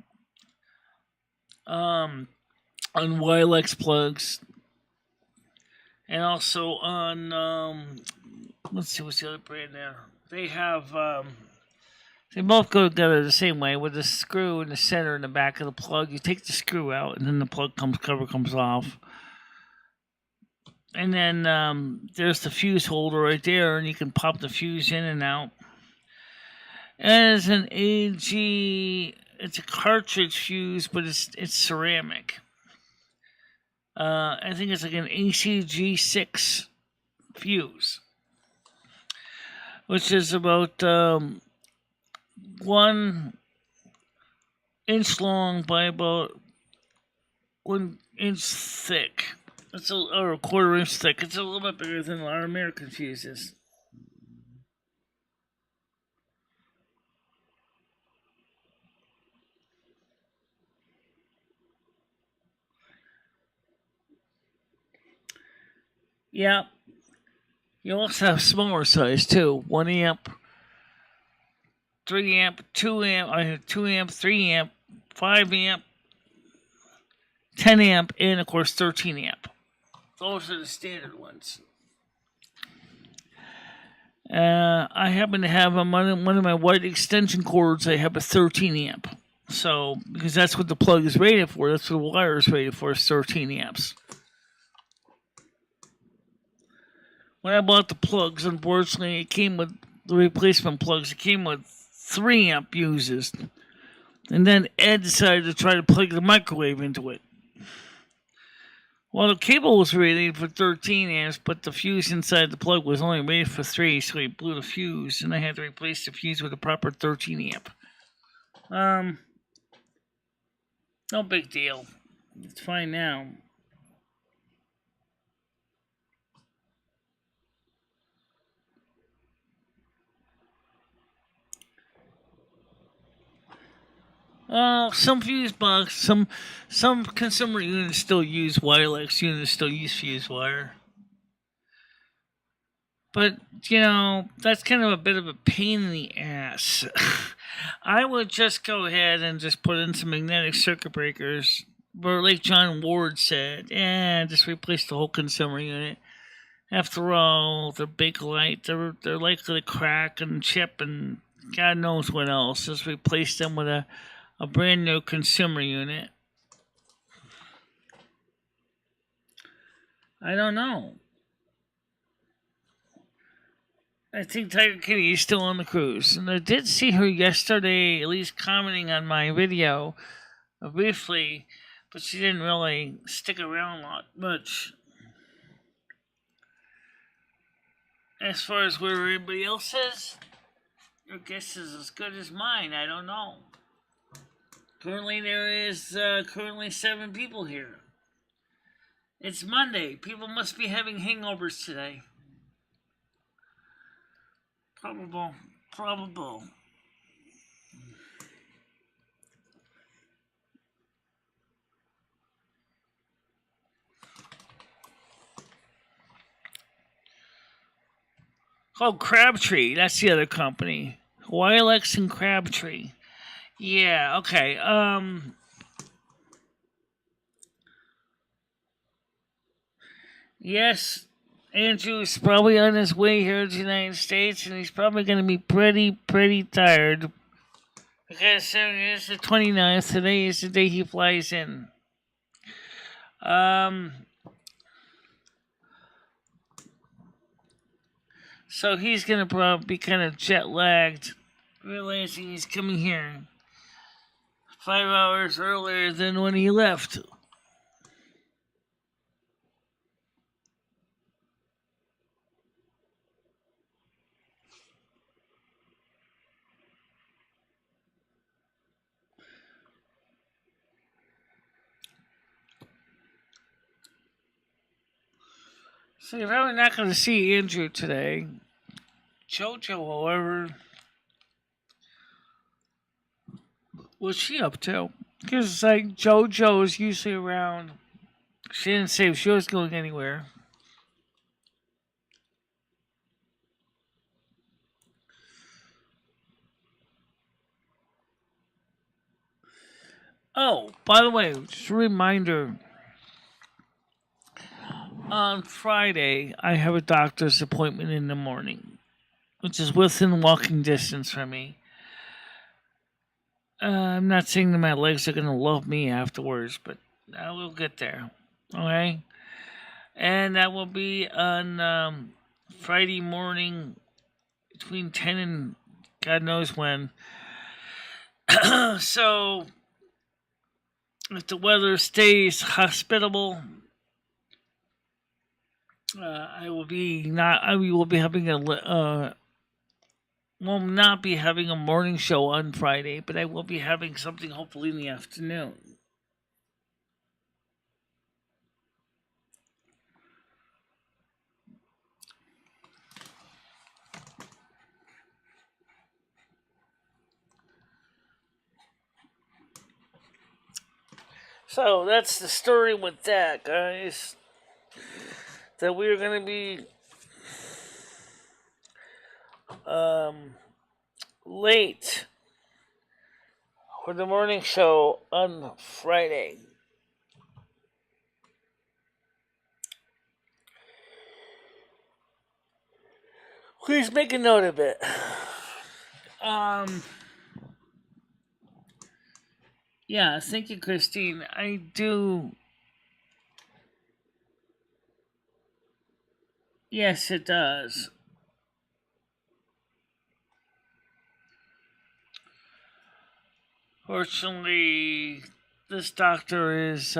On Wilex plugs, and also on let's see, what's the other brand there? They have they both go together the same way with the screw in the center and the back of the plug. You take the screw out, and then the cover comes off. And then there's the fuse holder right there, and you can pop the fuse in and out. As an AG, it's a cartridge fuse, but it's ceramic. I think it's like an ACG6 fuse, which is about 1 inch long by about 1 inch thick. It's or a quarter-inch thick. It's a little bit bigger than our American fuses. Yeah. You also have smaller size too. 1 amp, 3 amp, 2 amp. I have 2 amp, 3 amp, 5 amp, 10 amp, and of course 13 amp. Those are the standard ones. I happen to have on one of my white extension cords. I have a 13 amp. So because that's what the plug is rated for. That's what the wire is rated for. Is 13 amps. When I bought the plugs, unfortunately, it came with the replacement plugs. It came with 3 amp fuses. And then Ed decided to try to plug the microwave into it. Well, the cable was rated for 13 amps, but the fuse inside the plug was only rated for 3, so he blew the fuse, and I had to replace the fuse with a proper 13 amp. No big deal. It's fine now. Some fuse box, some consumer units still use wireless units still use fuse wire. But, that's kind of a bit of a pain in the ass. I would just go ahead and just put in some magnetic circuit breakers. But like John Ward said, just replace the whole consumer unit. After all, they're big light, they're likely to crack and chip and God knows what else. Just replace them with a brand new consumer unit. I don't know. I think Tiger Kitty is still on the cruise. And I did see her yesterday, at least commenting on my video briefly, but she didn't really stick around much. As far as where everybody else is, your guess is as good as mine. I don't know. Currently, there is 7 people here. It's Monday. People must be having hangovers today. Probable. Oh, Crabtree. That's the other company. Wilex and Crabtree. Yeah, okay. Yes, Andrew's probably on his way here to the United States, and he's probably going to be pretty tired. Because it is the 29th. Today is the day he flies in. So he's going to probably be kind of jet-lagged, realizing he's coming here 5 hours earlier than when he left. So you're probably not going to see Andrew today. JoJo, however, what's she up to? Because JoJo is usually around. She didn't say if she was going anywhere. Oh, by the way, just a reminder. On Friday, I have a doctor's appointment in the morning, which is within walking distance from me. I'm not saying that my legs are going to love me afterwards, but I will get there. Okay? And that will be on Friday morning between 10 and God knows when. So, if the weather stays hospitable, will not be having a morning show on Friday, but I will be having something hopefully in the afternoon. So that's the story with that, guys. That we're going to be late for the morning show on Friday. Please make a note of it. Yeah, thank you, Christine. I do. Yes, it does. Fortunately, this doctor is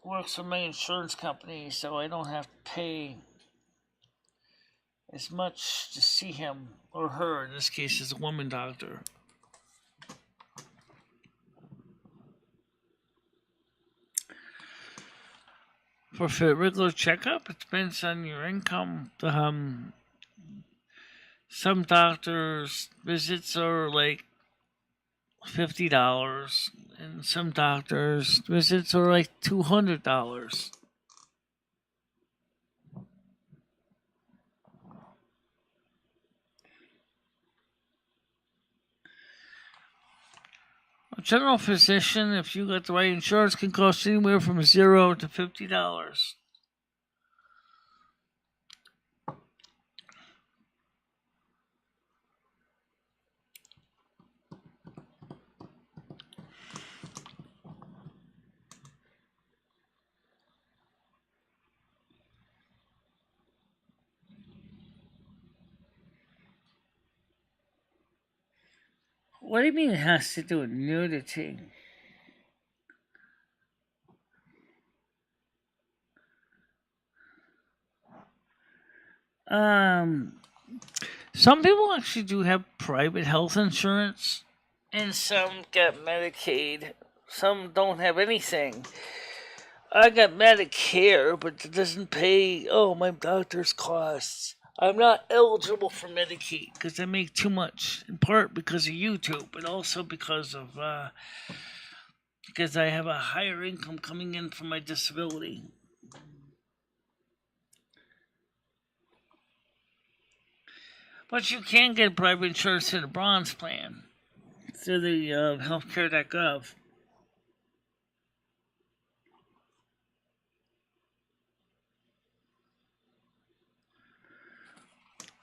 works for my insurance company, so I don't have to pay as much to see him or her. In this case, is a woman doctor. For a regular checkup, it depends on your income. Some doctors' visits are like $50, and some doctors' visits are like $200. A general physician, if you got the right insurance, can cost anywhere from $0 to $50. What do you mean it has to do with nudity? Some people actually do have private health insurance, and some get Medicaid. Some don't have anything. I got Medicare, but it doesn't pay, my doctor's costs. I'm not eligible for Medicaid because I make too much, in part because of YouTube, but also because I have a higher income coming in from my disability. But you can get private insurance through the Bronze Plan, through the healthcare.gov.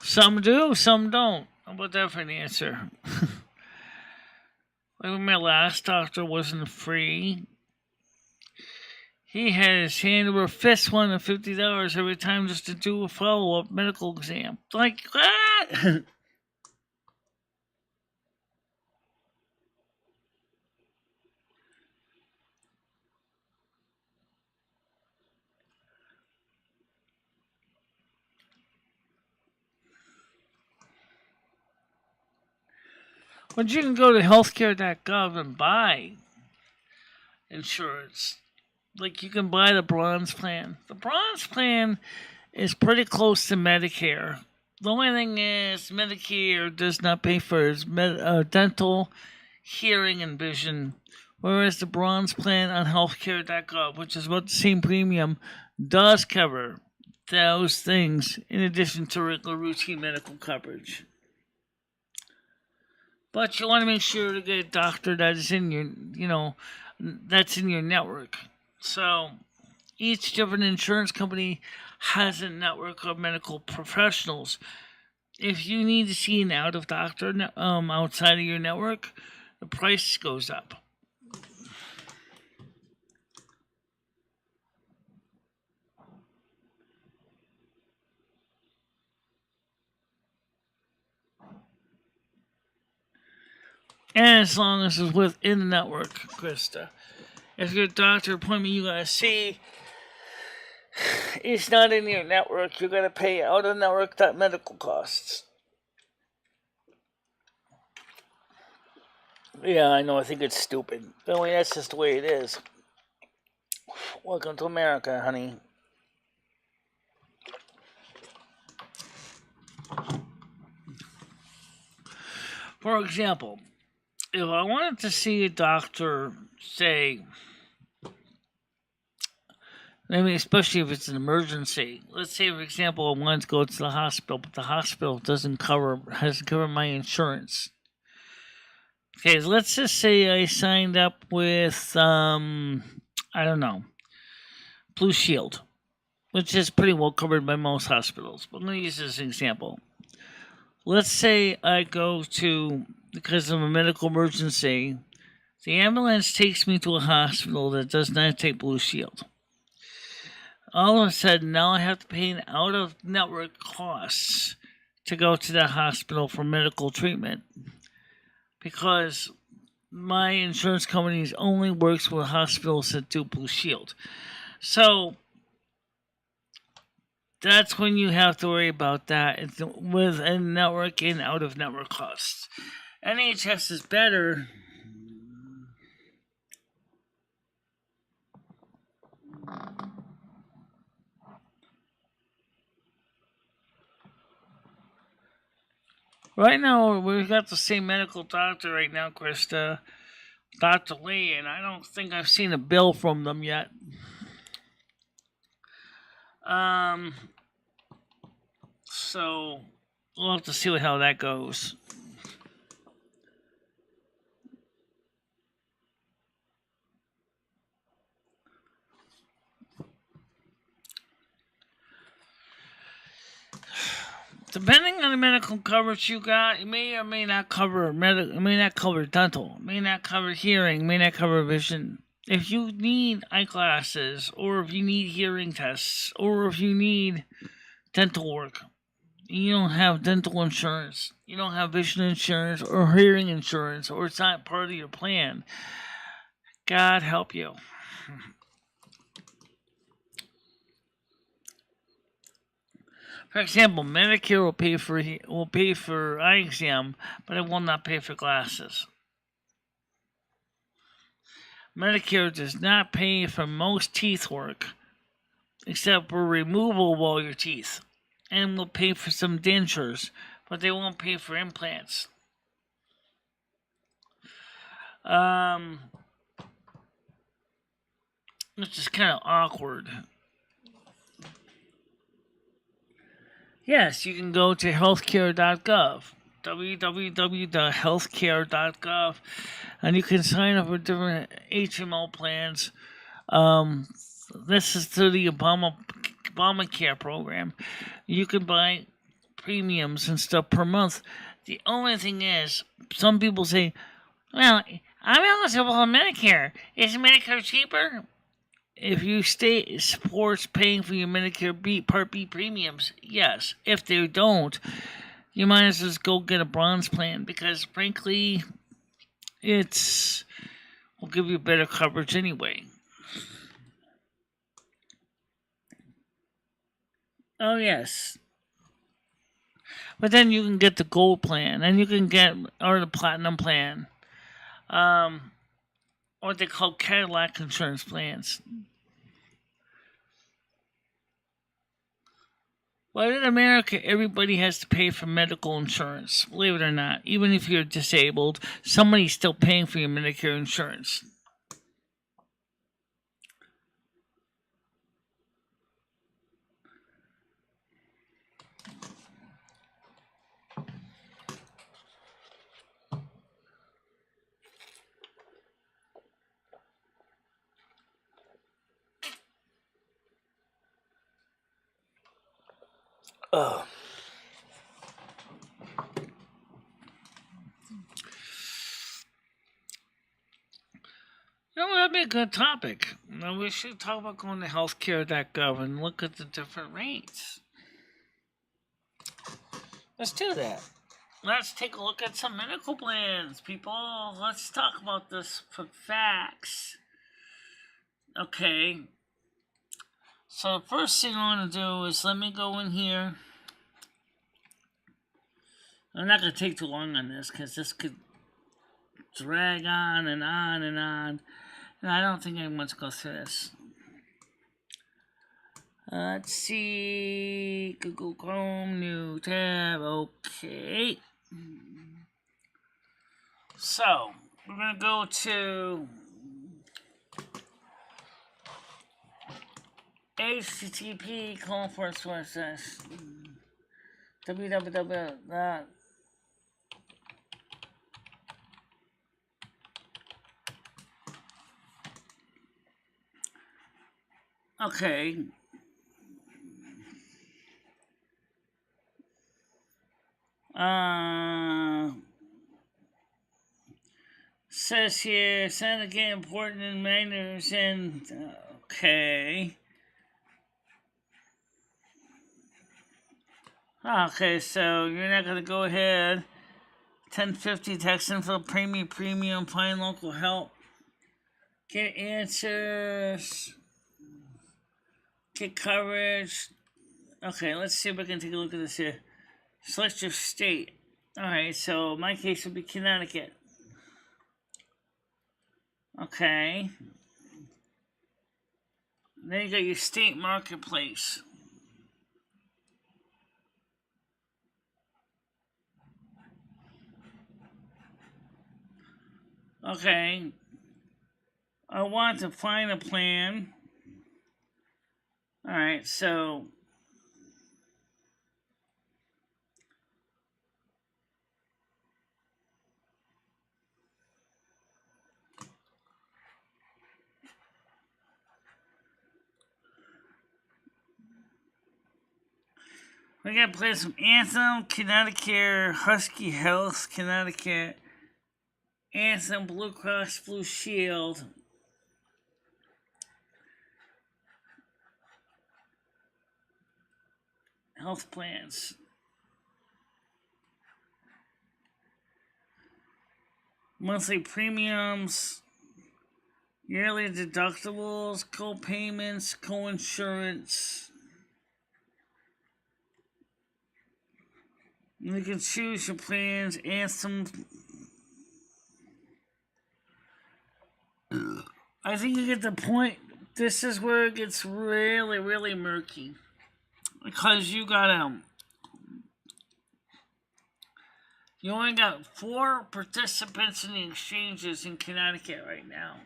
Some do, some don't. How about that for an answer? Like my last doctor wasn't free. He had his hand over fist wanting $50 every time just to do a follow-up medical exam. Like, what? But you can go to healthcare.gov and buy insurance. Like, you can buy the Bronze Plan. The Bronze Plan is pretty close to Medicare. The only thing is, Medicare does not pay for his dental, hearing, and vision, whereas the Bronze Plan on healthcare.gov, which is about the same premium, does cover those things in addition to regular routine medical coverage. But you want to make sure to get a doctor that is in your, that's in your network. So each different insurance company has a network of medical professionals. If you need to see an out of doctor outside of your network, the price goes up. And as long as it's within the network, Krista. If your doctor appointment you gotta see is not in your network, you're gonna pay out of network medical costs. Yeah, I know, I think it's stupid. But anyway, that's just the way it is. Welcome to America, honey. For example, if I wanted to see a doctor, say, I mean, especially if it's an emergency. Let's say, for example, I wanted to go to the hospital, but the hospital hasn't covered my insurance. Okay, so let's just say I signed up with, I don't know, Blue Shield, which is pretty well covered by most hospitals. But let me use this as an example. Let's say I go to, because of a medical emergency, the ambulance takes me to a hospital that does not take Blue Shield. All of a sudden, now I have to pay an out-of-network costs to go to that hospital for medical treatment, because my insurance company only works with hospitals that do Blue Shield. So that's when you have to worry about that with in-network and out-of-network costs. NHS is better. Right now, we've got the same medical doctor right now, Krista, Dr. Lee, and I don't think I've seen a bill from them yet. So we'll have to see how that goes. Depending on the medical coverage you got, it may or may not cover it may not cover dental, it may not cover hearing, it may not cover vision. If you need eyeglasses, or if you need hearing tests, or if you need dental work, you don't have dental insurance, you don't have vision insurance or hearing insurance, or it's not part of your plan, God help you. For example, Medicare will pay for eye exam, but it will not pay for glasses. Medicare does not pay for most teeth work, except for removal of all your teeth, and will pay for some dentures, but they won't pay for implants. Which is kind of awkward. Yes, you can go to healthcare.gov, www.healthcare.gov, and you can sign up for different HMO plans. This is through the Obamacare program. You can buy premiums and stuff per month. The only thing is, some people say, well, I'm eligible for Medicare. Is Medicare cheaper? If your state supports paying for your Medicare Part B premiums, yes. If they don't, you might as well go get a bronze plan, because frankly, will give you better coverage anyway. Oh, yes. But then you can get the gold plan, and you can get, or the platinum plan, what they call Cadillac insurance plans. But in America, everybody has to pay for medical insurance, believe it or not. Even if you're disabled, somebody's still paying for your Medicare insurance. Oh. You know, that'd be a good topic. Now, we should talk about going to healthcare.gov and look at the different rates. Let's do that. Let's take a look at some medical plans, people. Let's talk about this for facts. Okay. So the first thing I want to do is let me go in here. I'm not going to take too long on this, because this could drag on and on and on. And I don't think I want to go through this. Let's see. Google Chrome, new tab. Okay. So, we're going to go to HTTP conference www. Okay. Says here, sound again important in minors and okay. Okay, so you're not gonna go ahead. 1050 text info premium, find local help. Get answers. Get coverage. Okay, let's see if we can take a look at this here. Select your state. Alright, so my case would be Connecticut. Okay. Then you got your state marketplace. Okay. I want to find a plan. Alright, so we got plans from Anthem, Connecticut, Husky Health, Connecticut, Anthem, Blue Cross Blue Shield. Health plans. Monthly premiums, yearly deductibles, co-payments, co-insurance. You can choose your plans, Anthem. I think you get the point. This is where it gets really, really murky. Because you only got 4 participants in the exchanges in Connecticut right now.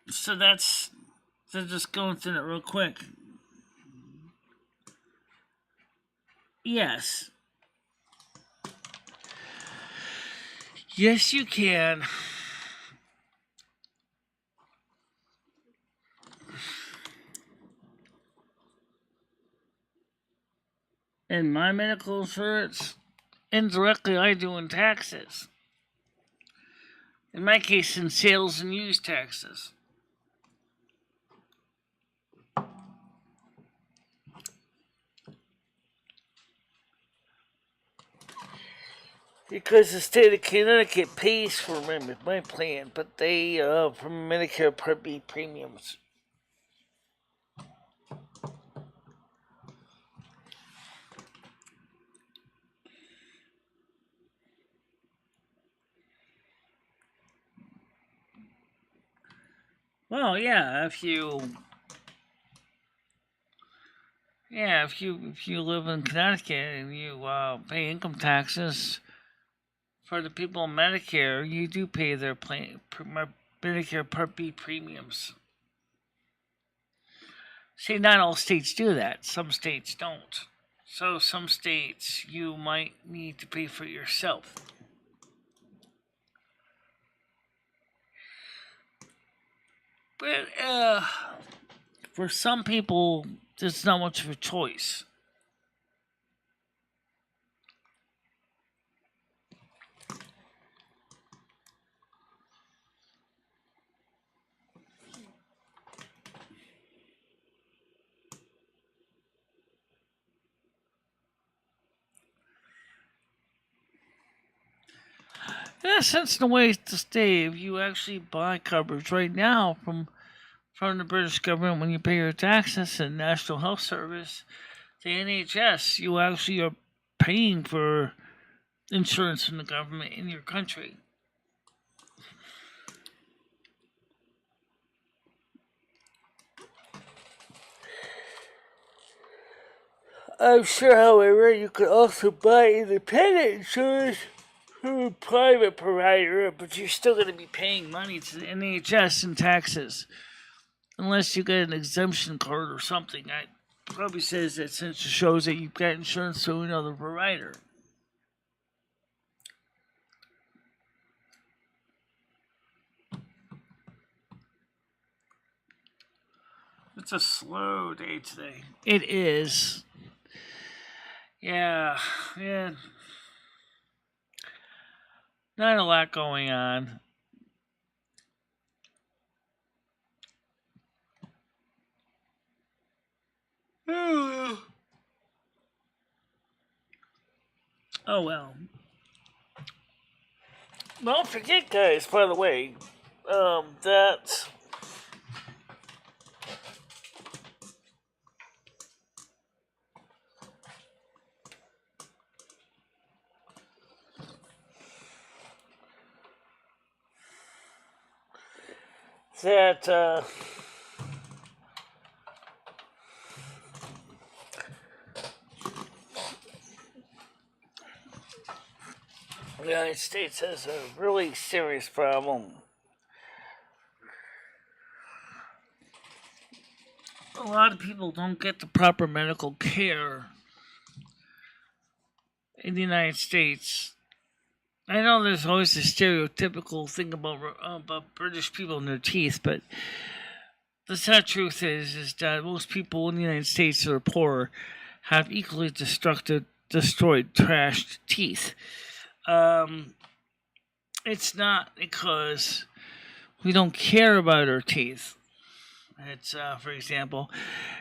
So just going through it real quick. Yes. Yes, you can. And my medical insurance, indirectly I do in taxes. In my case, in sales and use taxes. Because the state of Connecticut pays for my plan, but they, from Medicare Part B premiums. Well, yeah, if you live in Connecticut and you pay income taxes for the people in Medicare, you do pay their Medicare Part B premiums. See, not all states do that. Some states don't. So some states you might need to pay for yourself. But for some people, there's not much of a choice. In a sense, the way to stay, if you actually buy coverage right now from the British government when you pay your taxes and National Health Service, the NHS, you actually are paying for insurance from the government in your country. I'm sure, however, you could also buy independent insurance from a private provider, but you're still going to be paying money to the NHS and taxes. Unless you get an exemption card or something. That probably says that since it shows that you've got insurance through another provider. It's a slow day today. It is. Yeah. Not a lot going on. Oh well. Don't forget, guys, by the way, that the United States has a really serious problem. A lot of people don't get the proper medical care in the United States. I know there's always a stereotypical thing about British people and their teeth, but the sad truth is that most people in the United States that are poor have equally destroyed, trashed teeth. It's not because we don't care about our teeth. It's, for example,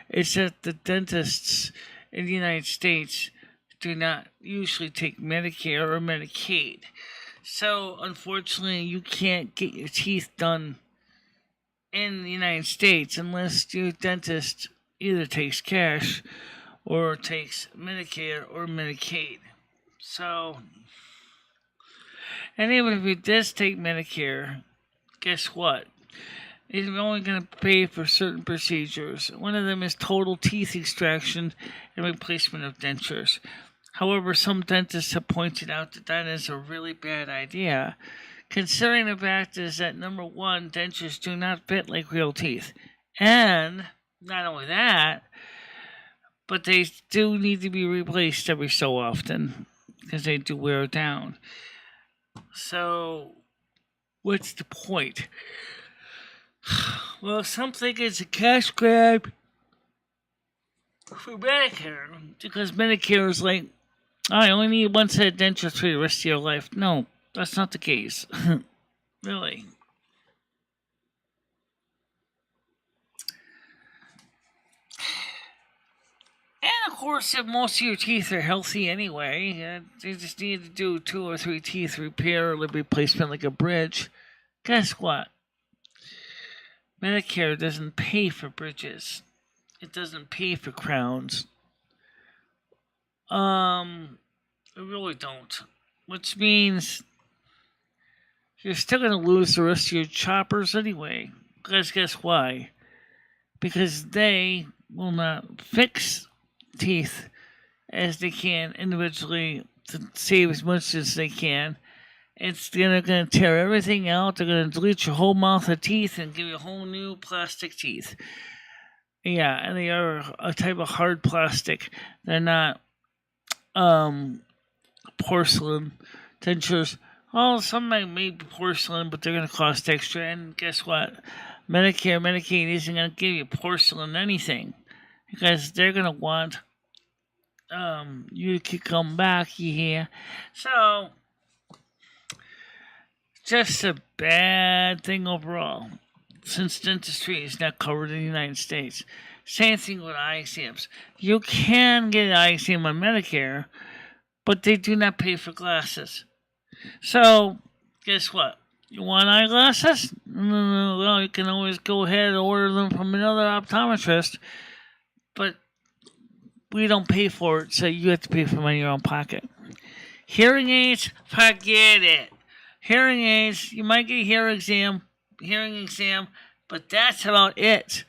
it's that the dentists in the United States do not usually take Medicare or Medicaid. So, unfortunately, you can't get your teeth done in the United States unless your dentist either takes cash or takes Medicare or Medicaid. So, and even if he does take Medicare, guess what? He's only going to pay for certain procedures. One of them is total teeth extraction and replacement of dentures. However, some dentists have pointed out that that is a really bad idea, considering the fact is that, number one, dentures do not fit like real teeth. And not only that, but they do need to be replaced every so often because they do wear down. So, what's the point? Well, some think it's a cash grab for Medicare because Medicare is like, I only need one set of dentures for the rest of your life. No, that's not the case. Really. And of course, if most of your teeth are healthy anyway, you just need to do 2 or 3 teeth repair or replacement like a bridge. Guess what? Medicare doesn't pay for bridges. It doesn't pay for crowns. It really don't. Which means you're still going to lose the rest of your choppers anyway. Because guess why? Because they will not fix teeth as they can individually to save as much as they can. They're going to tear everything out. They're going to delete your whole mouth of teeth and give you whole new plastic teeth. Yeah, and they are a type of hard plastic. They're not porcelain dentures. Well, some might be porcelain, but they're going to cost extra. And guess what? Medicare, Medicaid isn't going to give you porcelain anything because they're going to want you to come back here. So, just a bad thing overall, since dentistry is not covered in the United States. Same thing with eye exams. You can get an eye exam on Medicare, but they do not pay for glasses. So, guess what? You want eyeglasses? Well, you can always go ahead and order them from another optometrist, but we don't pay for it, so you have to pay for them in your own pocket. Hearing aids? Forget it. Hearing aids, you might get a hearing exam, but that's about it.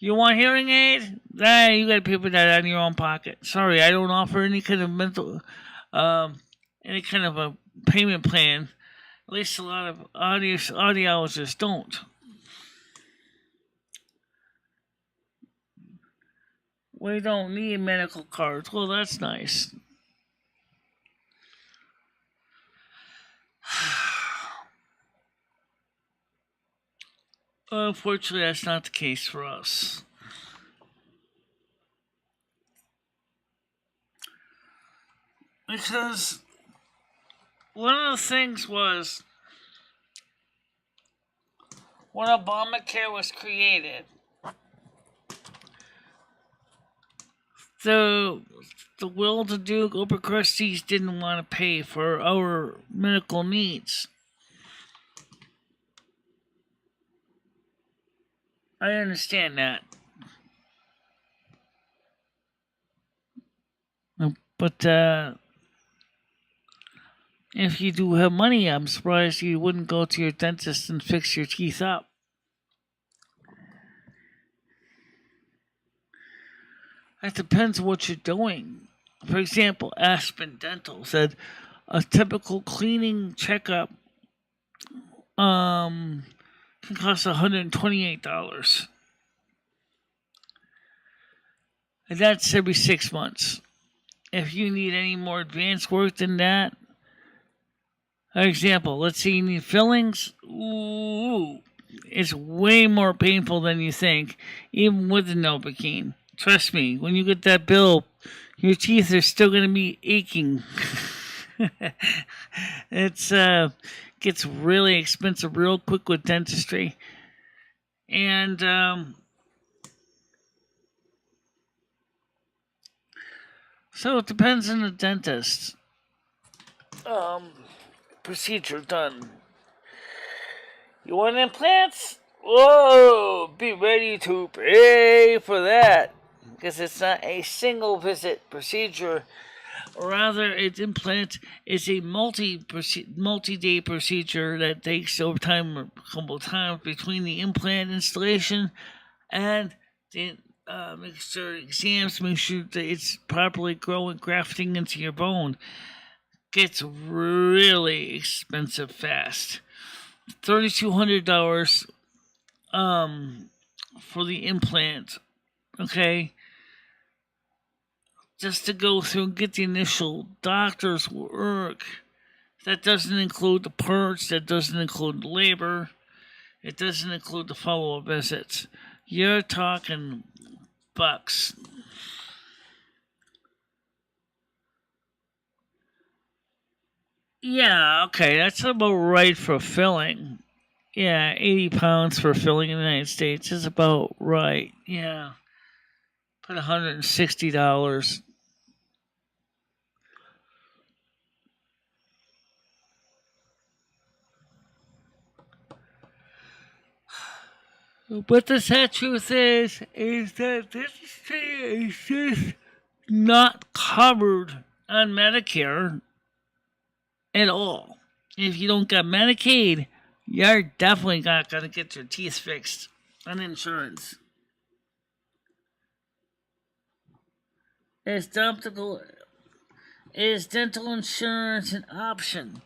You want hearing aid? You gotta pay for that out of your own pocket. Sorry, I don't offer any kind of any kind of a payment plan. At least a lot of audiologists don't. We don't need medical cards. Well, that's nice. Unfortunately, that's not the case for us. Because one of the things was, when Obamacare was created, the well-to-do upper crusties didn't want to pay for our medical needs. I understand that. But if you do have money, I'm surprised you wouldn't go to your dentist and fix your teeth up. It depends on what you're doing. For example, Aspen Dental said a typical cleaning checkup can cost $128. And that's every 6 months. If you need any more advanced work than that, for example, let's say you need fillings. Ooh, it's way more painful than you think, even with the Novocaine. Trust me, when you get that bill, your teeth are still going to be aching. It's gets really expensive real quick with dentistry. And so it depends on the dentist. Procedure done. You want implants? Whoa! Be ready to pay for that. Because it's not a single visit procedure. Rather, its implant is a multi-day procedure that takes over time, a couple of times between the implant installation and the make sure exams, make sure that it's properly growing, grafting into your bone. Gets really expensive fast. $3,200 for the implant. Okay. Just to go through and get the initial doctor's work. That doesn't include the parts, that doesn't include labor, it doesn't include the follow-up visits. You're talking bucks. Yeah, okay, that's about right for filling. Yeah, 80 pounds for filling in the United States is about right. Yeah. Put $160. But the sad truth is that this is just not covered on Medicare at all. If you don't got Medicaid, you're definitely not going to get your teeth fixed on insurance. Is dental insurance an option?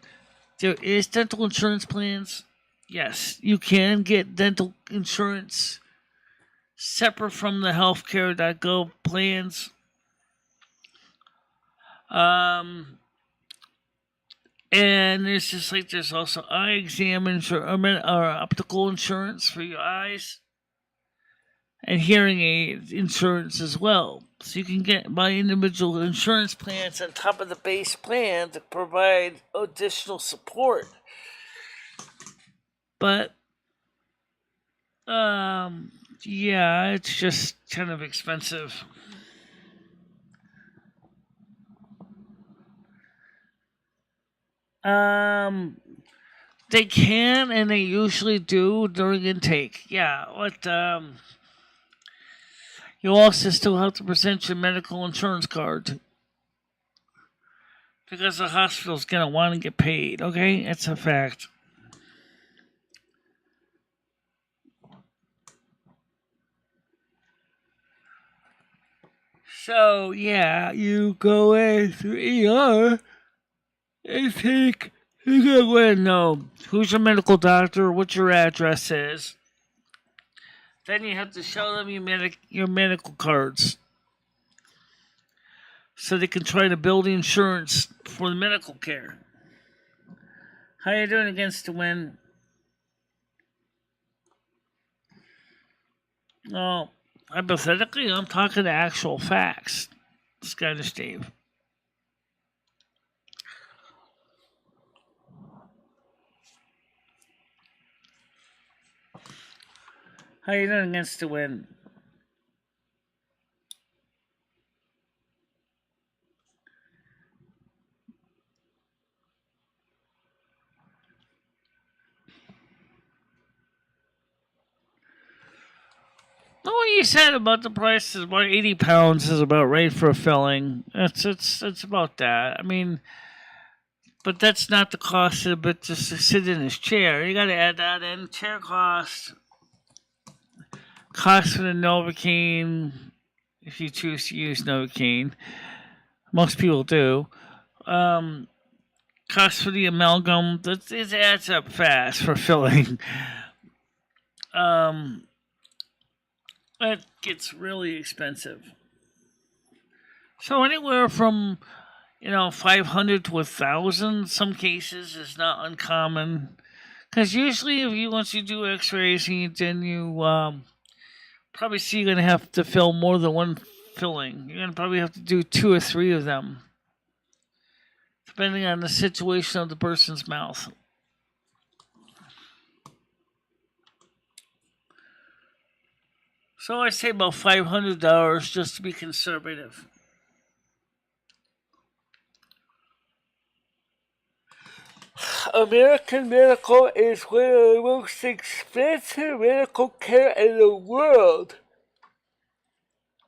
There is dental insurance plans. Yes, you can get dental insurance separate from the healthcare.gov plans. And there's also eye exam insurance or optical insurance for your eyes, and hearing aid insurance as well. So you can buy individual insurance plans on top of the base plan to provide additional support. But yeah, it's just kind of expensive. They can, and they usually do during intake. Yeah, you also still have to present your medical insurance card, because the hospital's gonna want to get paid. Okay, it's a fact. So, yeah, you go in to ER and take, you go in, know who's your medical doctor, what your address is. Then you have to show them your medical cards so they can try to build the insurance for the medical care. How you doing against the wind? No, hypothetically, I'm talking to actual facts. Skyler Steve. How you doing against the wind? What you said about the price is about 80 pounds is about right for a filling. It's about that. I mean, but that's not the cost of it just to sit in his chair. You got to add that in. Chair cost for the Novocaine, if you choose to use Novocaine. Most people do. Cost for the amalgam, it adds up fast for filling. It gets really expensive. So anywhere from 500 to 1,000. Some cases is not uncommon. Because usually, once you do X-rays, then you probably see you're gonna have to fill more than one filling. You're gonna probably have to do 2 or 3 of them, depending on the situation of the person's mouth. So I say about $500 just to be conservative. American medical is one of the most expensive medical care in the world.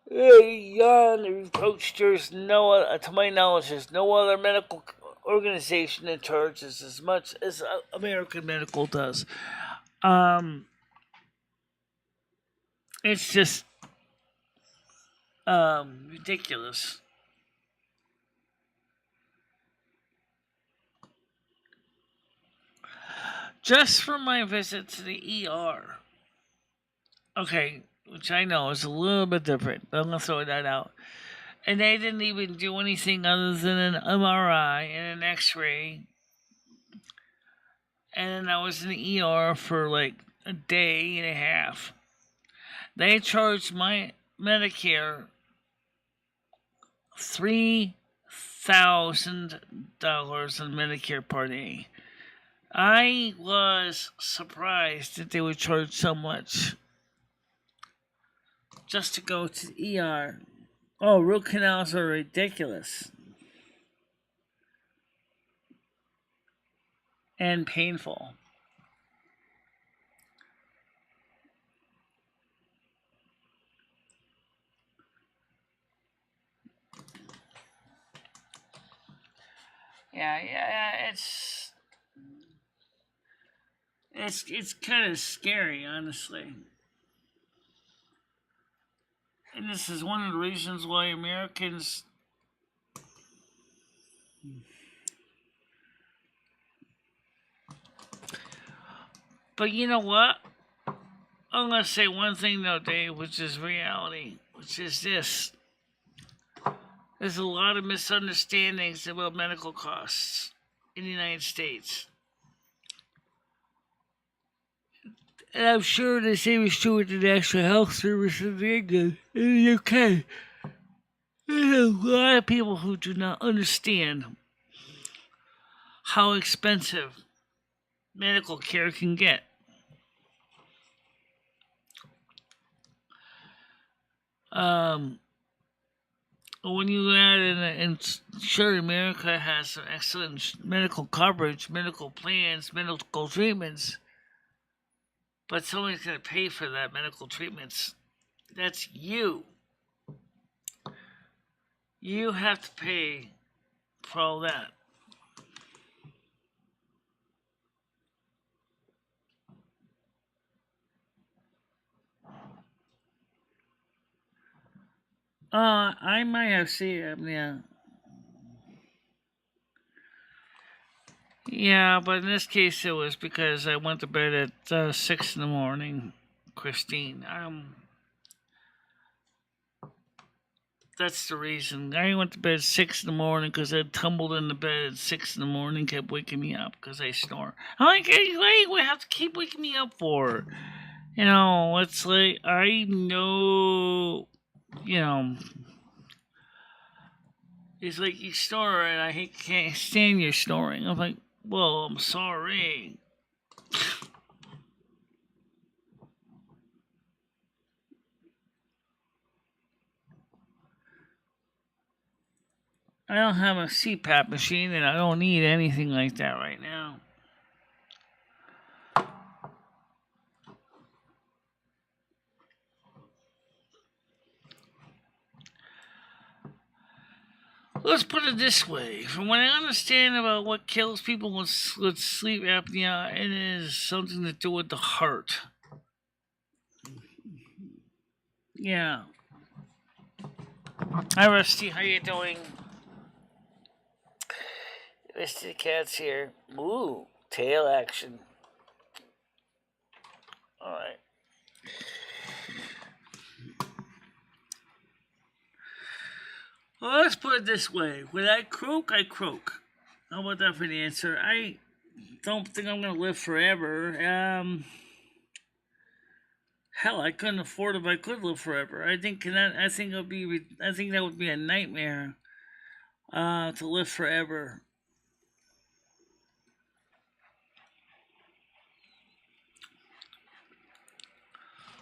Beyond the reproach, to my knowledge, there's no other medical organization that charges as much as American Medical does. It's just ridiculous. Just for my visit to the ER. Okay, which I know is a little bit different. I'm going to throw that out. And they didn't even do anything other than an MRI and an X-ray. And I was in the ER for like a day and a half. They charged my Medicare $3,000 on Medicare Part A. I was surprised that they would charge so much just to go to the ER. Oh, root canals are ridiculous and painful. Yeah, it's kind of scary, honestly. And this is one of the reasons why Americans But you know what? I'm going to say one thing though, Dave, which is reality, which is this. There's a lot of misunderstandings about medical costs in the United States. And I'm sure the same is true with the National Health Service in England, in the UK. There's a lot of people who do not understand how expensive medical care can get. When you add in, and sure, America has some excellent medical coverage, medical plans, medical treatments, but someone's going to pay for that medical treatments. That's you. You have to pay for all that. I might have sleep apnea. Yeah, but in this case, it was because I went to bed at 6 in the morning, Christine. That's the reason. I went to bed at 6 in the morning because I tumbled in the bed at 6 in the morning, kept waking me up because I snore. I'm like, hey, wait, we have to keep waking me up for? You know, it's like, I know, you know, it's like you snore and can't stand your snoring. I'm like, well, I'm sorry. I don't have a CPAP machine and I don't need anything like that right now. Let's put it this way. From what I understand about what kills people with sleep apnea, it is something to do with the heart. Yeah. Hi, Rusty. How you doing? Rusty the cat's here. Ooh, tail action. All right. Well, let's put it this way. When I croak, I croak. How about that for the answer? I don't think I'm going to live forever. Hell, I couldn't afford if I could live forever. I think that would be a nightmare. To live forever.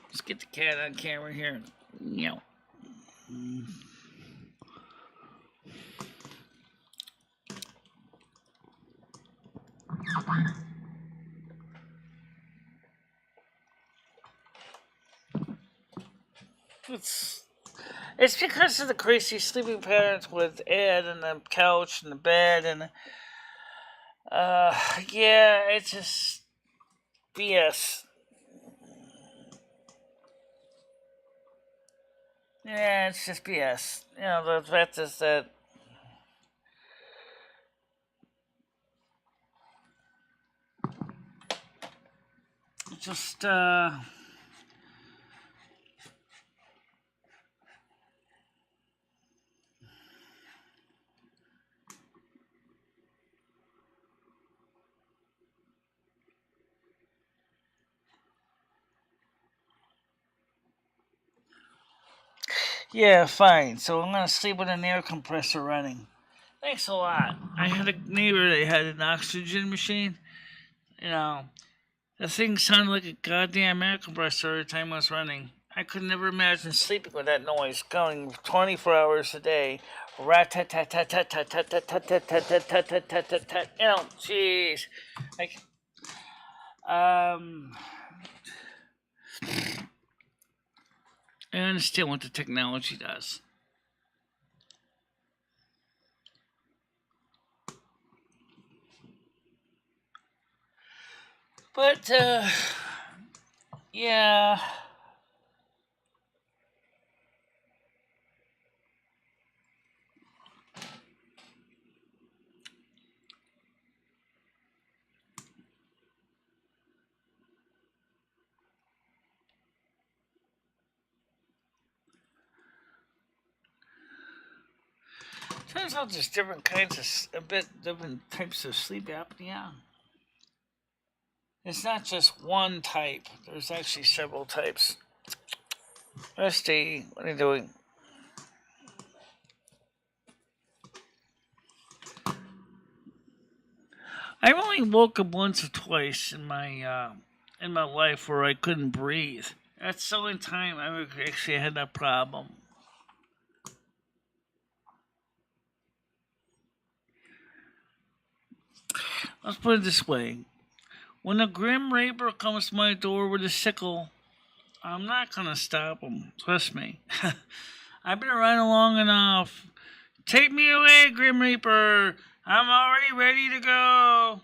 Let's get the cat on camera here. Meow. It's because of the crazy sleeping patterns with Ed and the couch and the bed and yeah, it's just BS. Yeah, it's just BS. You know, the fact is that just yeah, fine. So I'm gonna sleep with an air compressor running. Thanks a lot. I had a neighbor that had an oxygen machine. You know, the thing sounded like a goddamn air compressor every time I was running. I could never imagine sleeping with that noise going 24 hours a day. Rat tat tat tat tat tat tat tat tat tat tat tat tat tat tat tat tat. You know, jeez. Like, I understand what the technology does. But, yeah. Turns out there's different different types of sleep apnea. It's not just one type. There's actually several types. Rusty, what are you doing? I've only woke up once or twice in my life where I couldn't breathe. That's the only time I actually had that problem. Let's put it this way. When a grim reaper comes to my door with a sickle, I'm not gonna stop him. Trust me. I've been around long enough. Take me away, Grim Reaper. I'm already ready to go.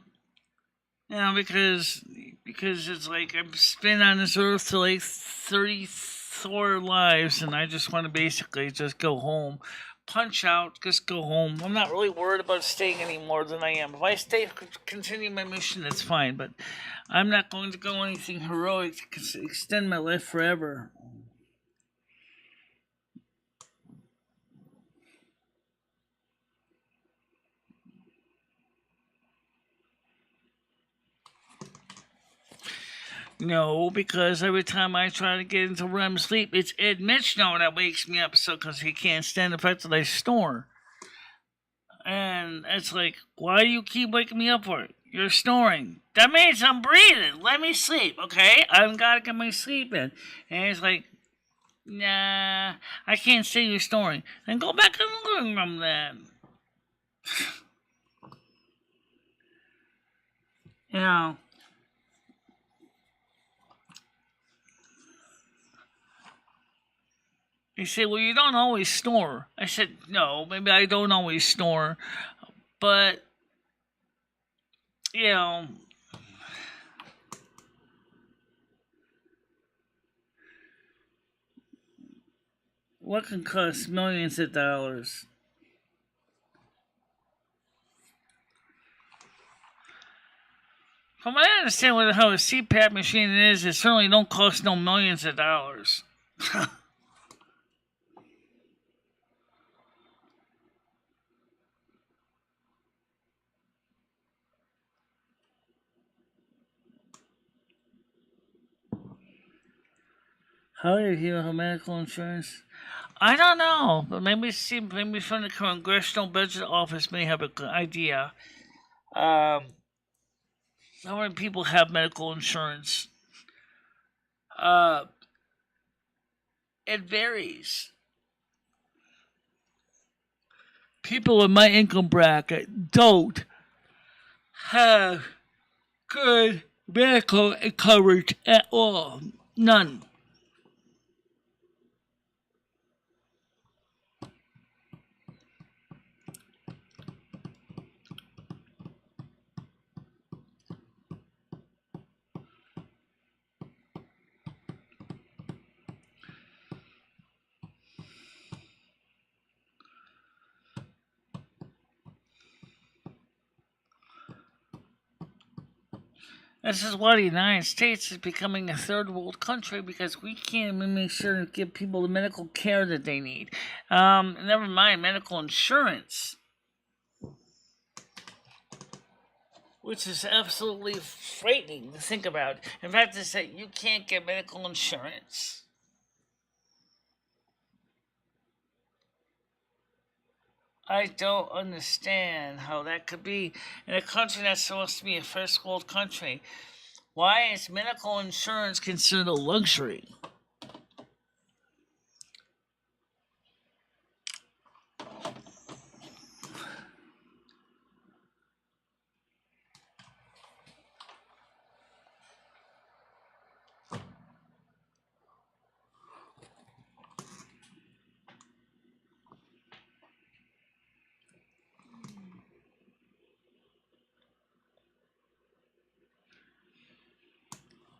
You know, because it's like I've been on this earth for like 30, 4 lives, and I just want to basically just go home. Punch out, just go home. I'm not really worried about staying any more than I am. If I stay, continue my mission, that's fine, but I'm not going to go anything heroic to extend my life forever. No, because every time I try to get into REM sleep, it's Ed Mitch now that wakes me up so because he can't stand the fact that I snore. And it's like, why do you keep waking me up for it? You're snoring. That means I'm breathing. Let me sleep, okay? I've got to get my sleep in. And he's like, nah, I can't say you're snoring. Then go back in the living room then. You know. He said, well, you don't always snore. I said, no, maybe I don't always snore. But, you know, what can cost millions of dollars? From what I understand how a CPAP machine is, it certainly don't cost no millions of dollars. How do you have medical insurance? I don't know, but maybe from the Congressional Budget Office may have an idea. How many people have medical insurance? It varies. People in my income bracket don't have good medical coverage at all. None. This is why the United States is becoming a third world country because we can't even make sure to give people the medical care that they need. Never mind medical insurance, which is absolutely frightening to think about. In fact, they say you can't get medical insurance. I don't understand how that could be in a country that's supposed to be a first world country. Why is medical insurance considered a luxury?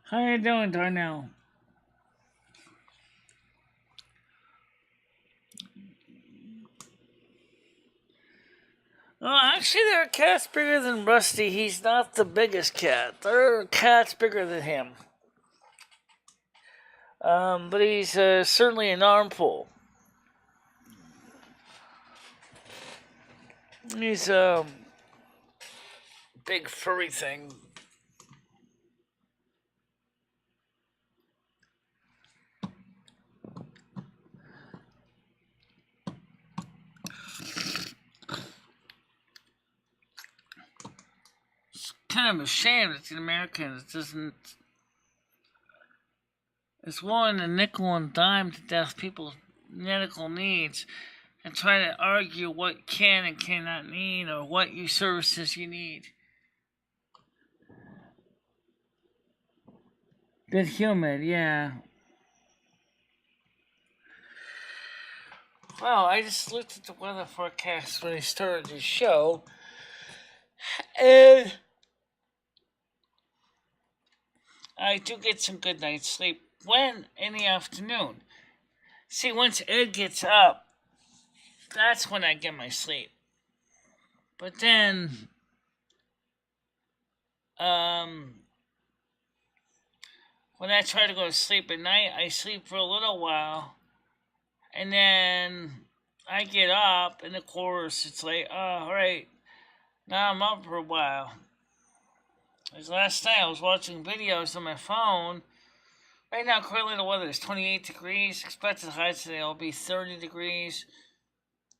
How you doing, Darnell? Well, actually, there are cats bigger than Rusty. He's not the biggest cat. There are cats bigger than him. But he's certainly an armful. He's a big furry thing. Kind of a shame that the Americans doesn't. It's willing to nickel and dime to death people's medical needs and try to argue what can and cannot need or what services you need. Bit humid, yeah. Well, I just looked at the weather forecast when I started the show, and I do get some good night's sleep when in the afternoon. See, once Ed gets up, that's when I get my sleep. But then, when I try to go to sleep at night, I sleep for a little while, and then I get up, and of course, it's like, oh, alright, now I'm up for a while. As last night, I was watching videos on my phone. Right now, currently the weather is 28 degrees. Expected high today will be 30 degrees.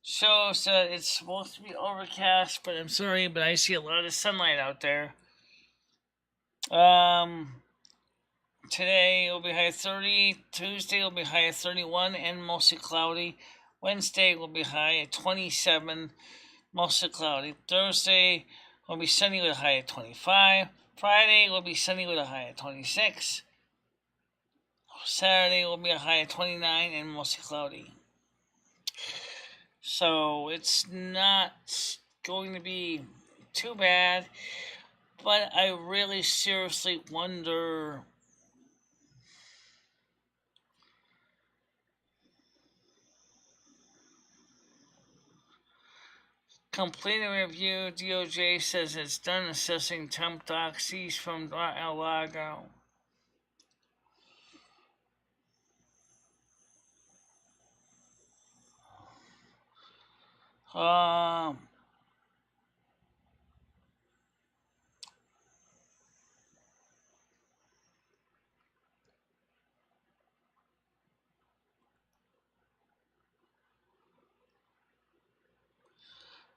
Shows that it's supposed to be overcast, but I'm sorry, but I see a lot of sunlight out there. Today will be high 30. Tuesday will be high at 31 and mostly cloudy. Wednesday will be high at 27, mostly cloudy. Thursday will be sunny with a high at 25. Friday will be sunny with a high at 26. Saturday will be a high at 29 and mostly cloudy. So it's not going to be too bad, but I really seriously wonder completing review. DOJ says it's done assessing temp doxies from El Lago. A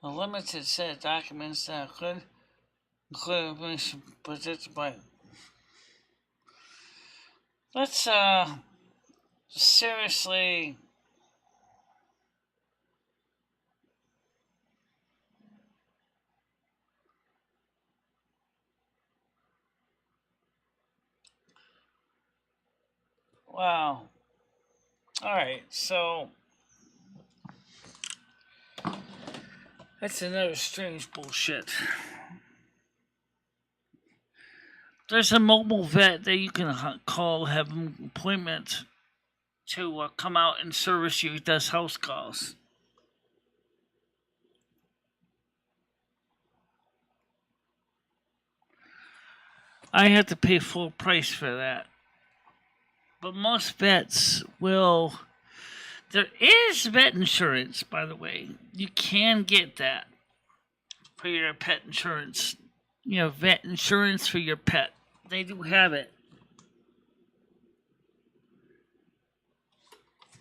limited set of documents that could include information presented by. Let's seriously. Wow. Alright, so that's another strange bullshit. There's a mobile vet that you can call, have an appointment to come out and service you. He does house calls. I have to pay full price for that. But most vets will. There is vet insurance, by the way. You can get that for your pet insurance. You know, vet insurance for your pet. They do have it.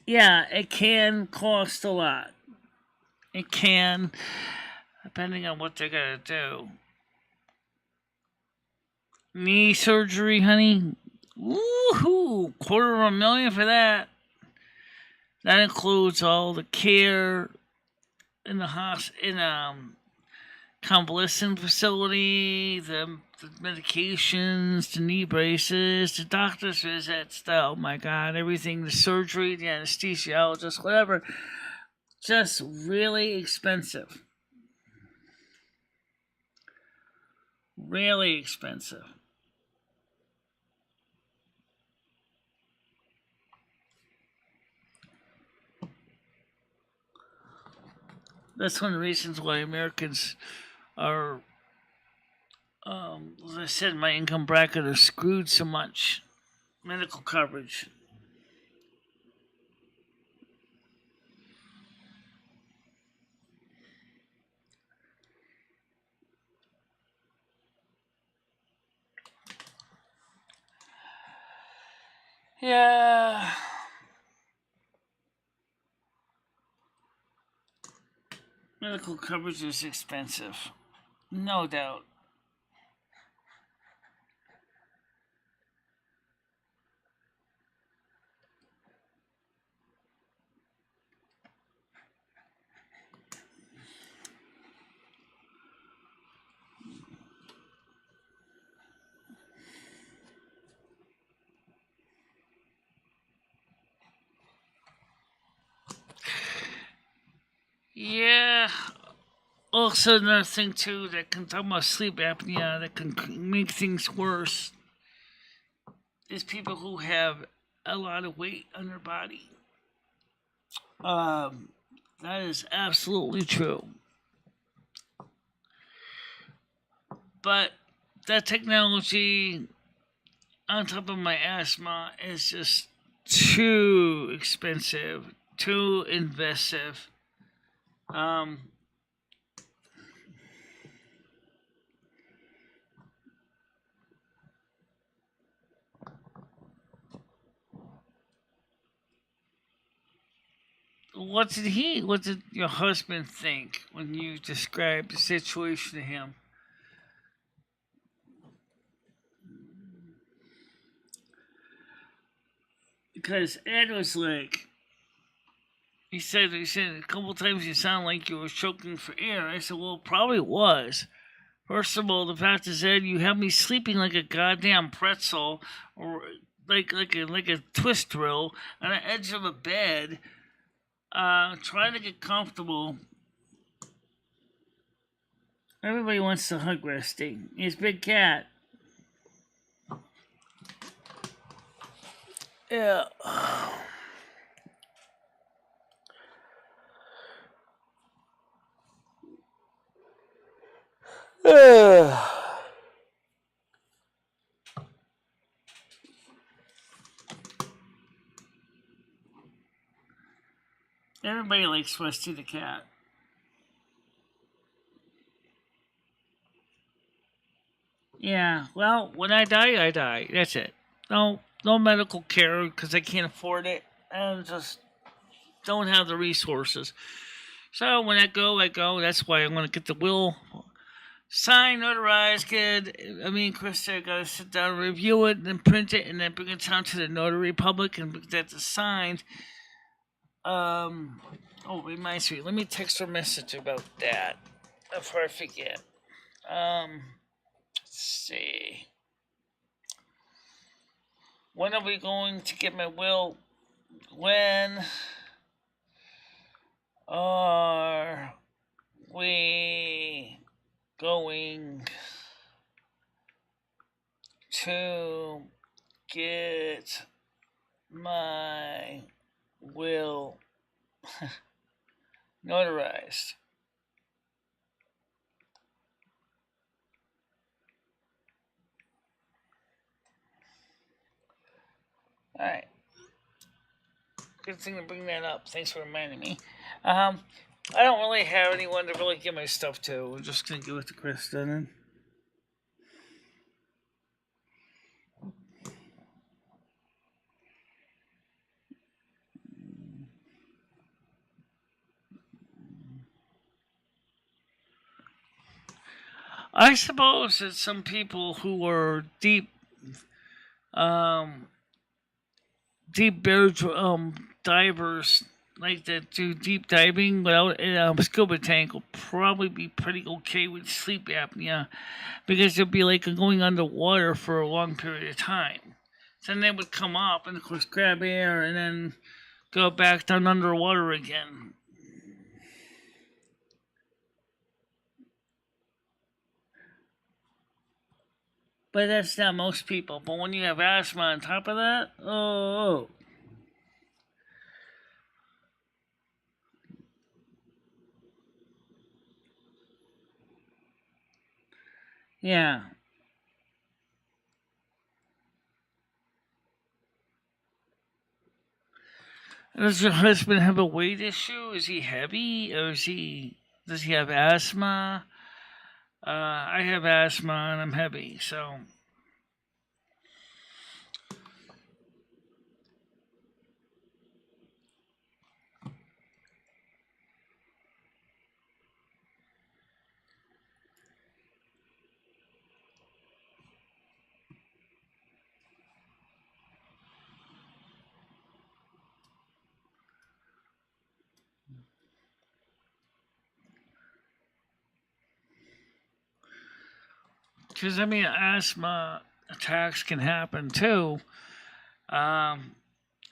Yeah, it can cost a lot. It can, depending on what they're going to do. Knee surgery, honey? Woohoo! $250,000 for that. That includes all the care in the convalescent facility, the medications, the knee braces, the doctor's visits, oh my god, everything, the surgery, the anesthesiologist, whatever. Just really expensive. Really expensive. That's one of the reasons why Americans are, as I said, my income bracket are screwed so much. Medical coverage. Yeah. Medical coverage is expensive. No doubt. Yeah. Also, another thing too that can talk about sleep apnea that can make things worse is people who have a lot of weight on their body. That is absolutely true. But that technology, on top of my asthma, is just too expensive, too invasive. What did your husband think when you described the situation to him? Because Ed was like, he said a couple times you sound like you were choking for air. I said, well, it probably was. First of all, the fact is, Ed, you have me sleeping like a goddamn pretzel, or like a twist drill on the edge of a bed, trying to get comfortable. Everybody wants to hug Rusty. He's a big cat. Yeah. Everybody likes Rusty the cat. Yeah, well, when I die, I die. That's it. No medical care because I can't afford it. I just don't have the resources. So when I go, I go. That's why I'm going to get the will signed, notarized, kid. Me and Krista got to sit down and review it, and then print it, and then bring it down to the notary public and get that signed. Reminds me. Let me text her a message about that before I forget. Let's see. When are we going to get my will? When are we going to get my will notarized? Alright. Good thing to bring that up. Thanks for reminding me. I don't really have anyone to really give my stuff to. We're just going to give it to Krista then. I suppose that some people who are deep bear divers, like that do deep diving without a scuba tank, will probably be pretty okay with sleep apnea, because they'll be like going underwater for a long period of time. Then they would come up and of course grab air and then go back down underwater again. But that's not most people. But when you have asthma on top of that, oh. Yeah. Does your husband have a weight issue? Is he heavy? Or does he have asthma? I have asthma and I'm heavy, so. Because, asthma attacks can happen too. I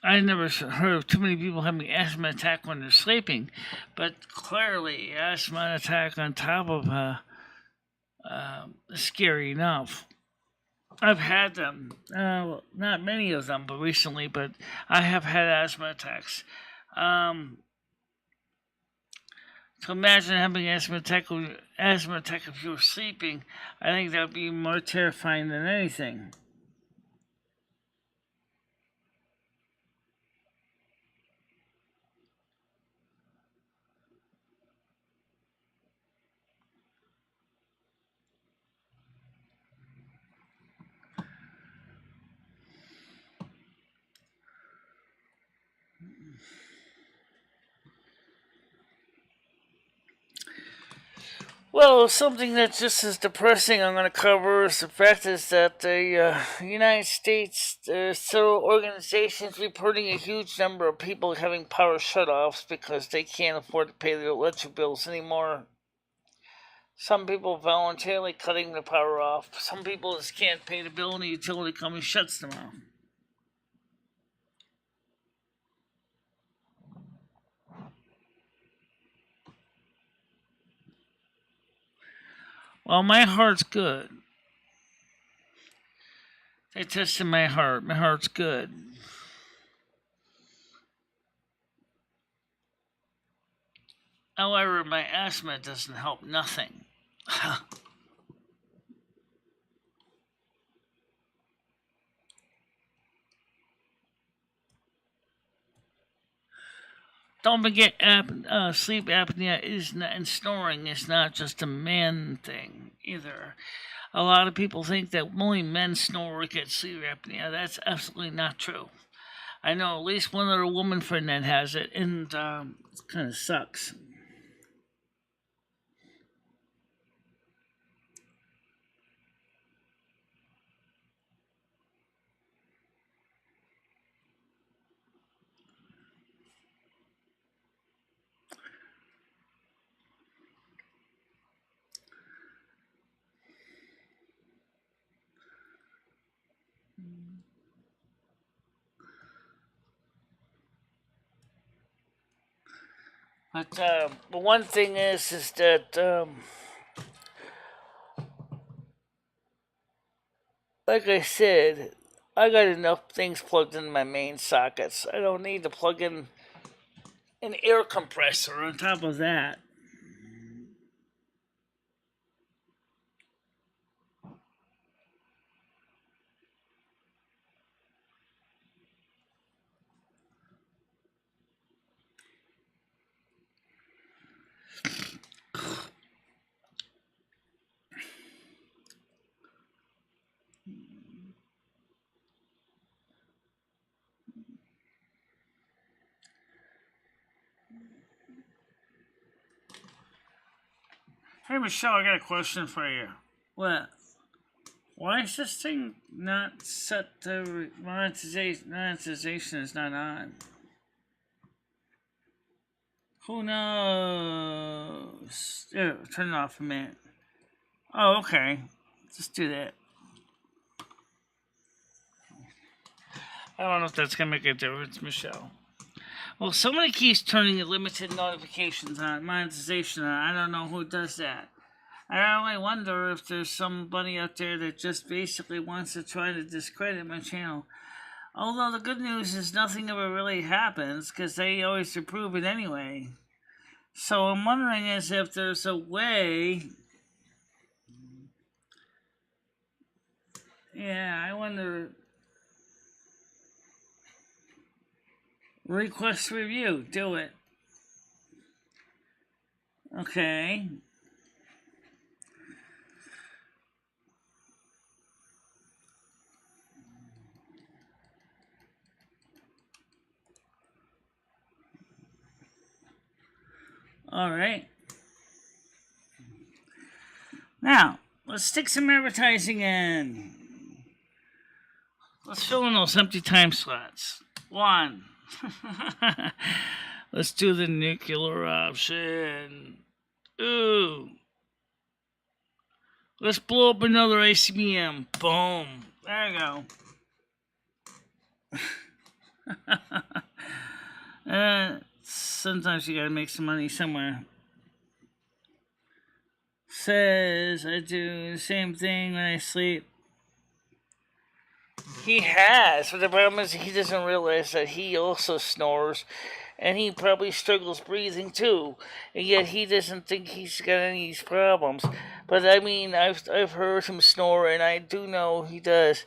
never heard of too many people having asthma attack when they're sleeping, but clearly asthma attack on top of scary enough. I've had them, not many of them, but recently. But I have had asthma attacks. So imagine having asthma attack if you were sleeping. I think that would be more terrifying than anything. Well, something that's just as depressing I'm going to cover is the fact is that the United States, several organizations reporting a huge number of people having power shutoffs because they can't afford to pay their electric bills anymore. Some people voluntarily cutting the power off. Some people just can't pay the bill and the utility company shuts them off. Well, my heart's good. They tested my heart. My heart's good. However, my asthma doesn't help nothing. Don't forget, sleep apnea and snoring is not just a man thing either. A lot of people think that only men snore or get sleep apnea. That's absolutely not true. I know at least one other woman friend that has it, and it kind of sucks. But the one thing is that like I said, I got enough things plugged in my main sockets. I don't need to plug in an air compressor on top of that. Hey Michelle, I got a question for you. What? Why is this thing not set to monetization is not on? Who knows? There, turn it off a minute. Oh, okay. Just do that. I don't know if that's gonna make a difference, Michelle. Well, somebody keeps turning limited notifications on, monetization on. I don't know who does that. I really wonder if there's somebody out there that just basically wants to try to discredit my channel. Although the good news is nothing ever really happens because they always approve it anyway. So I'm wondering as if there's a way. Yeah, I wonder. Request review. Do it. Okay. All right. Now, let's stick some advertising in. Let's fill in those empty time slots. 1. Let's do the nuclear option. Ooh. Let's blow up another ACBM. Boom. There you go. Sometimes you gotta make some money somewhere. Says I do the same thing when I sleep. He has, but the problem is he doesn't realize that he also snores, and he probably struggles breathing too, and yet he doesn't think he's got any of these problems. But I mean, I've heard him snore, and I do know he does.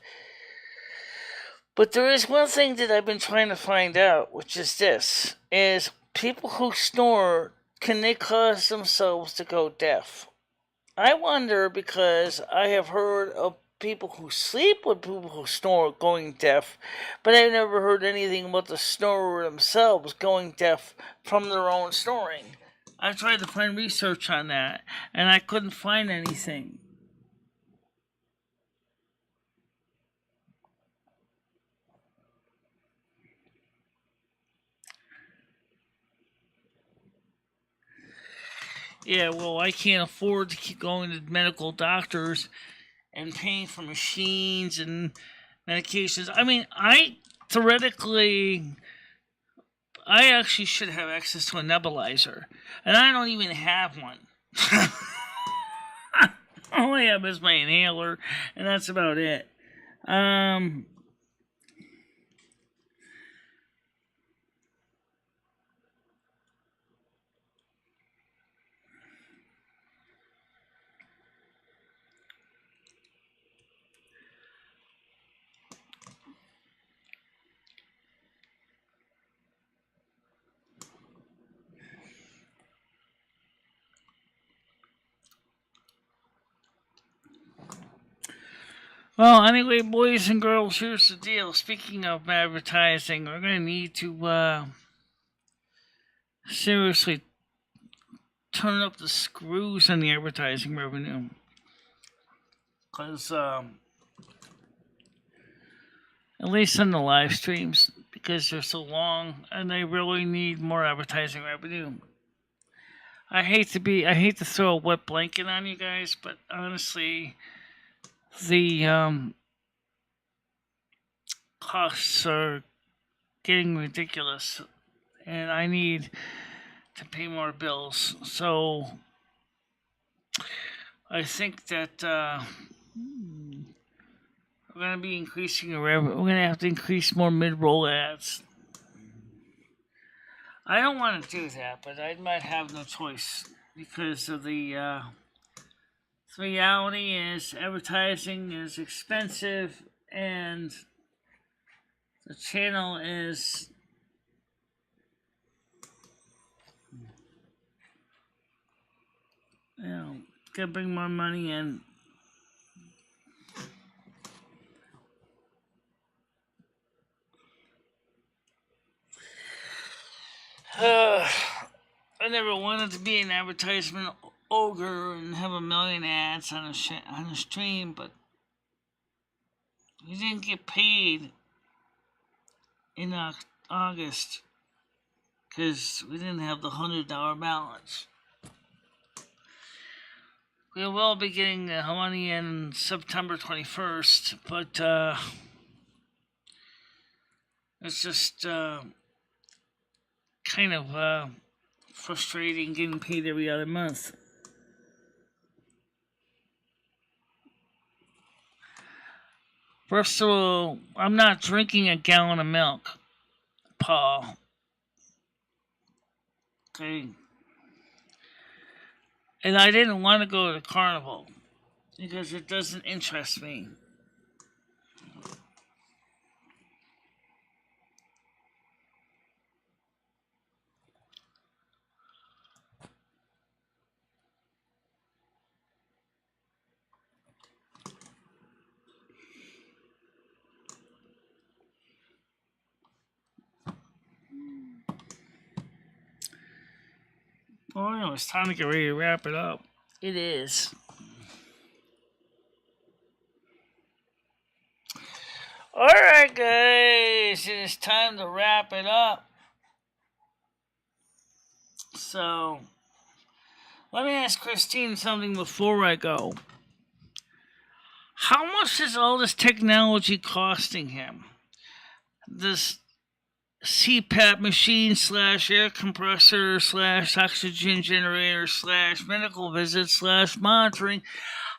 But there is one thing that I've been trying to find out, which is this: is people who snore, can they cause themselves to go deaf? I wonder, because I have heard of people who sleep with people who snore going deaf, but I've never heard anything about the snorer themselves going deaf from their own snoring. I tried to find research on that, and I couldn't find anything. Yeah, well, I can't afford to keep going to medical doctors and paying for machines and medications. I mean, I actually should have access to a nebulizer, and I don't even have one. All I have is my inhaler, and that's about it. Well, anyway, boys and girls, here's the deal. Speaking of advertising, we're going to need to seriously turn up the screws on the advertising revenue. Because, at least on the live streams, because they're so long and they really need more advertising revenue. I hate to throw a wet blanket on you guys, but honestly, the costs are getting ridiculous, and I need to pay more bills. So I think that we're going to be increasing the revenue. We're going to have to increase more mid-roll ads. I don't want to do that, but I might have no choice because of the reality is advertising is expensive, and the channel is gonna bring more money in. I never wanted to be an advertisement ogre and have a million ads on a stream, but we didn't get paid in August because we didn't have the $100 balance. We will be getting the money in September 21st, but it's just kind of frustrating getting paid every other month. First of all, I'm not drinking a gallon of milk, Paul. Okay. And I didn't want to go to the carnival because it doesn't interest me. Oh, it's time to get ready to wrap it up. It is. Alright, guys, it is time to wrap it up. So, let me ask Christine something before I go. How much is all this technology costing him? This CPAP machine / air compressor / oxygen generator / medical visit / monitoring.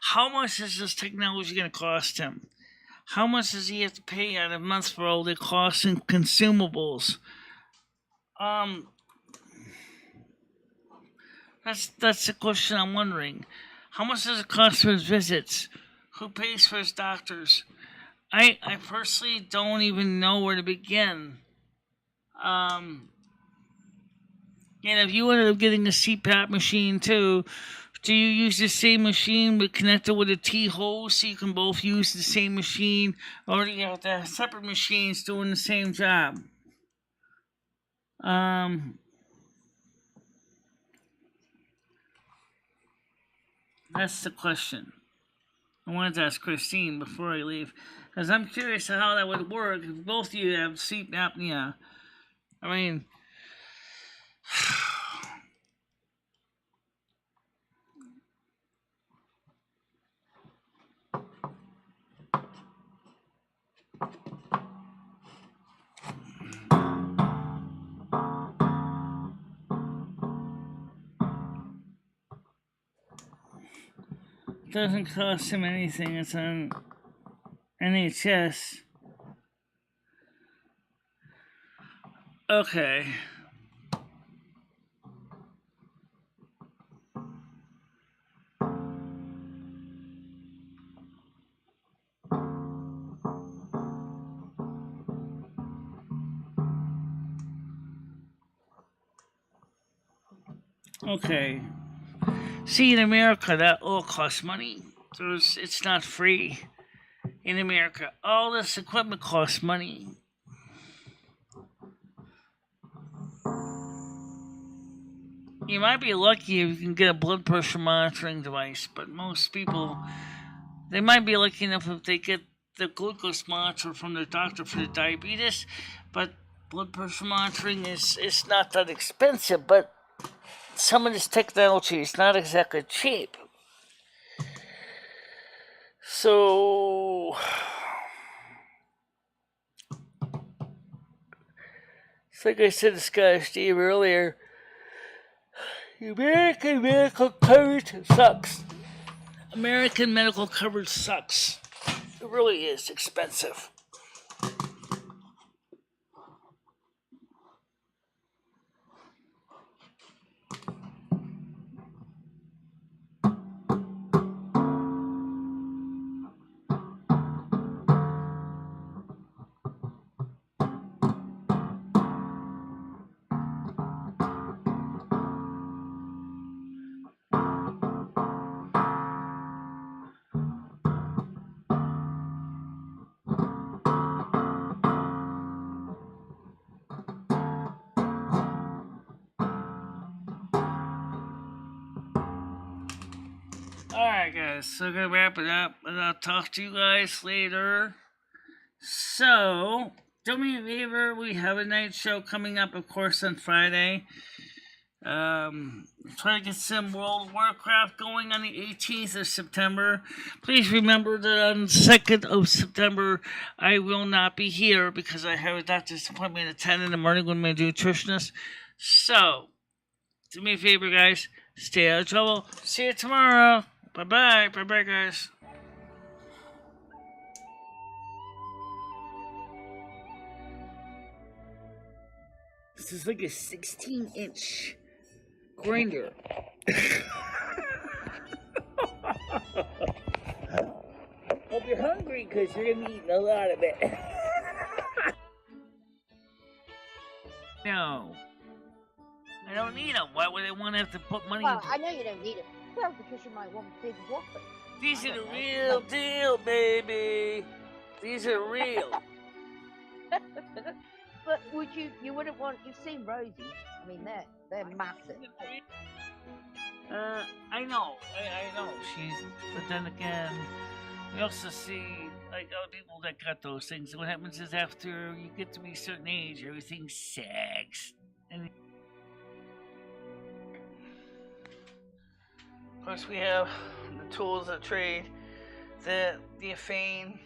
How much is this technology going to cost him? How much does he have to pay out a month for all the costs and consumables? Um, that's the question I'm wondering. How much does it cost for his visits? Who pays for his doctors? I personally don't even know where to begin. Um, and if you ended up getting a CPAP machine too, do you use the same machine but connect it with a T-hole so you can both use the same machine, or do you have to have separate machines doing the same job? That's the question. I wanted to ask Christine before I leave, because I'm curious how that would work if both of you have sleep apnea. I mean, it doesn't cost him anything. It's on NHS. Okay. Okay. See, in America, that all costs money. It's not free. In America, all this equipment costs money. You might be lucky if you can get a blood pressure monitoring device, but most people, they might be lucky enough if they get the glucose monitor from their doctor for the diabetes, but blood pressure monitoring is not that expensive, but some of this technology is not exactly cheap. So, it's like I said to Scott Steve earlier, American medical coverage sucks. American medical coverage sucks. It really is expensive. Alright, guys, so I'm gonna wrap it up, and I'll talk to you guys later. So, do me a favor, we have a night show coming up, of course, on Friday. Try to get some World of Warcraft going on the 18th of September. Please remember that on the 2nd of September, I will not be here because I have a doctor's appointment at 10 in the morning with my nutritionist. So, do me a favor, guys. Stay out of trouble. See you tomorrow. Bye-bye. Bye-bye, guys. This is like a 16-inch grinder. Hope you're hungry because you're going to be eating a lot of it. No. I don't need them. Why would I want to have to put money Well, I know you don't need it. Well, because you might want a big whopper. These are the real deal, baby. These are real. But you wouldn't want, you've seen Rosie's. I mean, they're massive. I know. I know. But then again, we also see, like, other people that got those things. What happens is after you get to be a certain age, everything sags. And of course, we have the tools of trade, the Afane,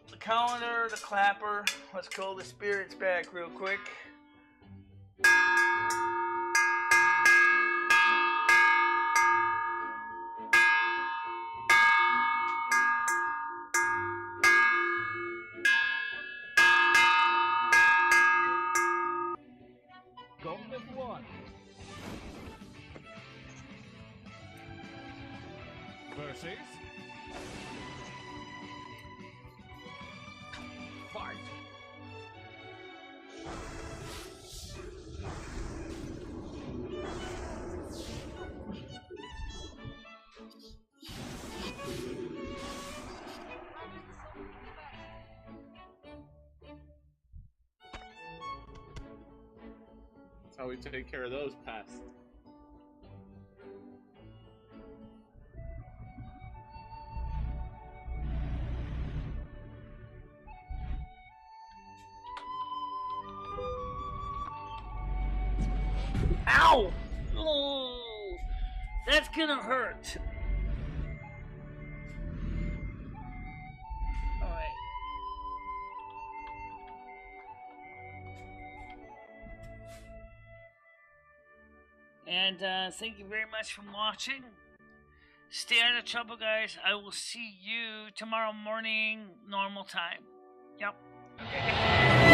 the calendar, the clapper. Let's call the spirits back real quick. mercies. Fight! That's how we take care of those pests. Ow! Oh, that's gonna hurt. Alright. And thank you very much for watching. Stay out of trouble, guys. I will see you tomorrow morning, normal time. Yep. Okay.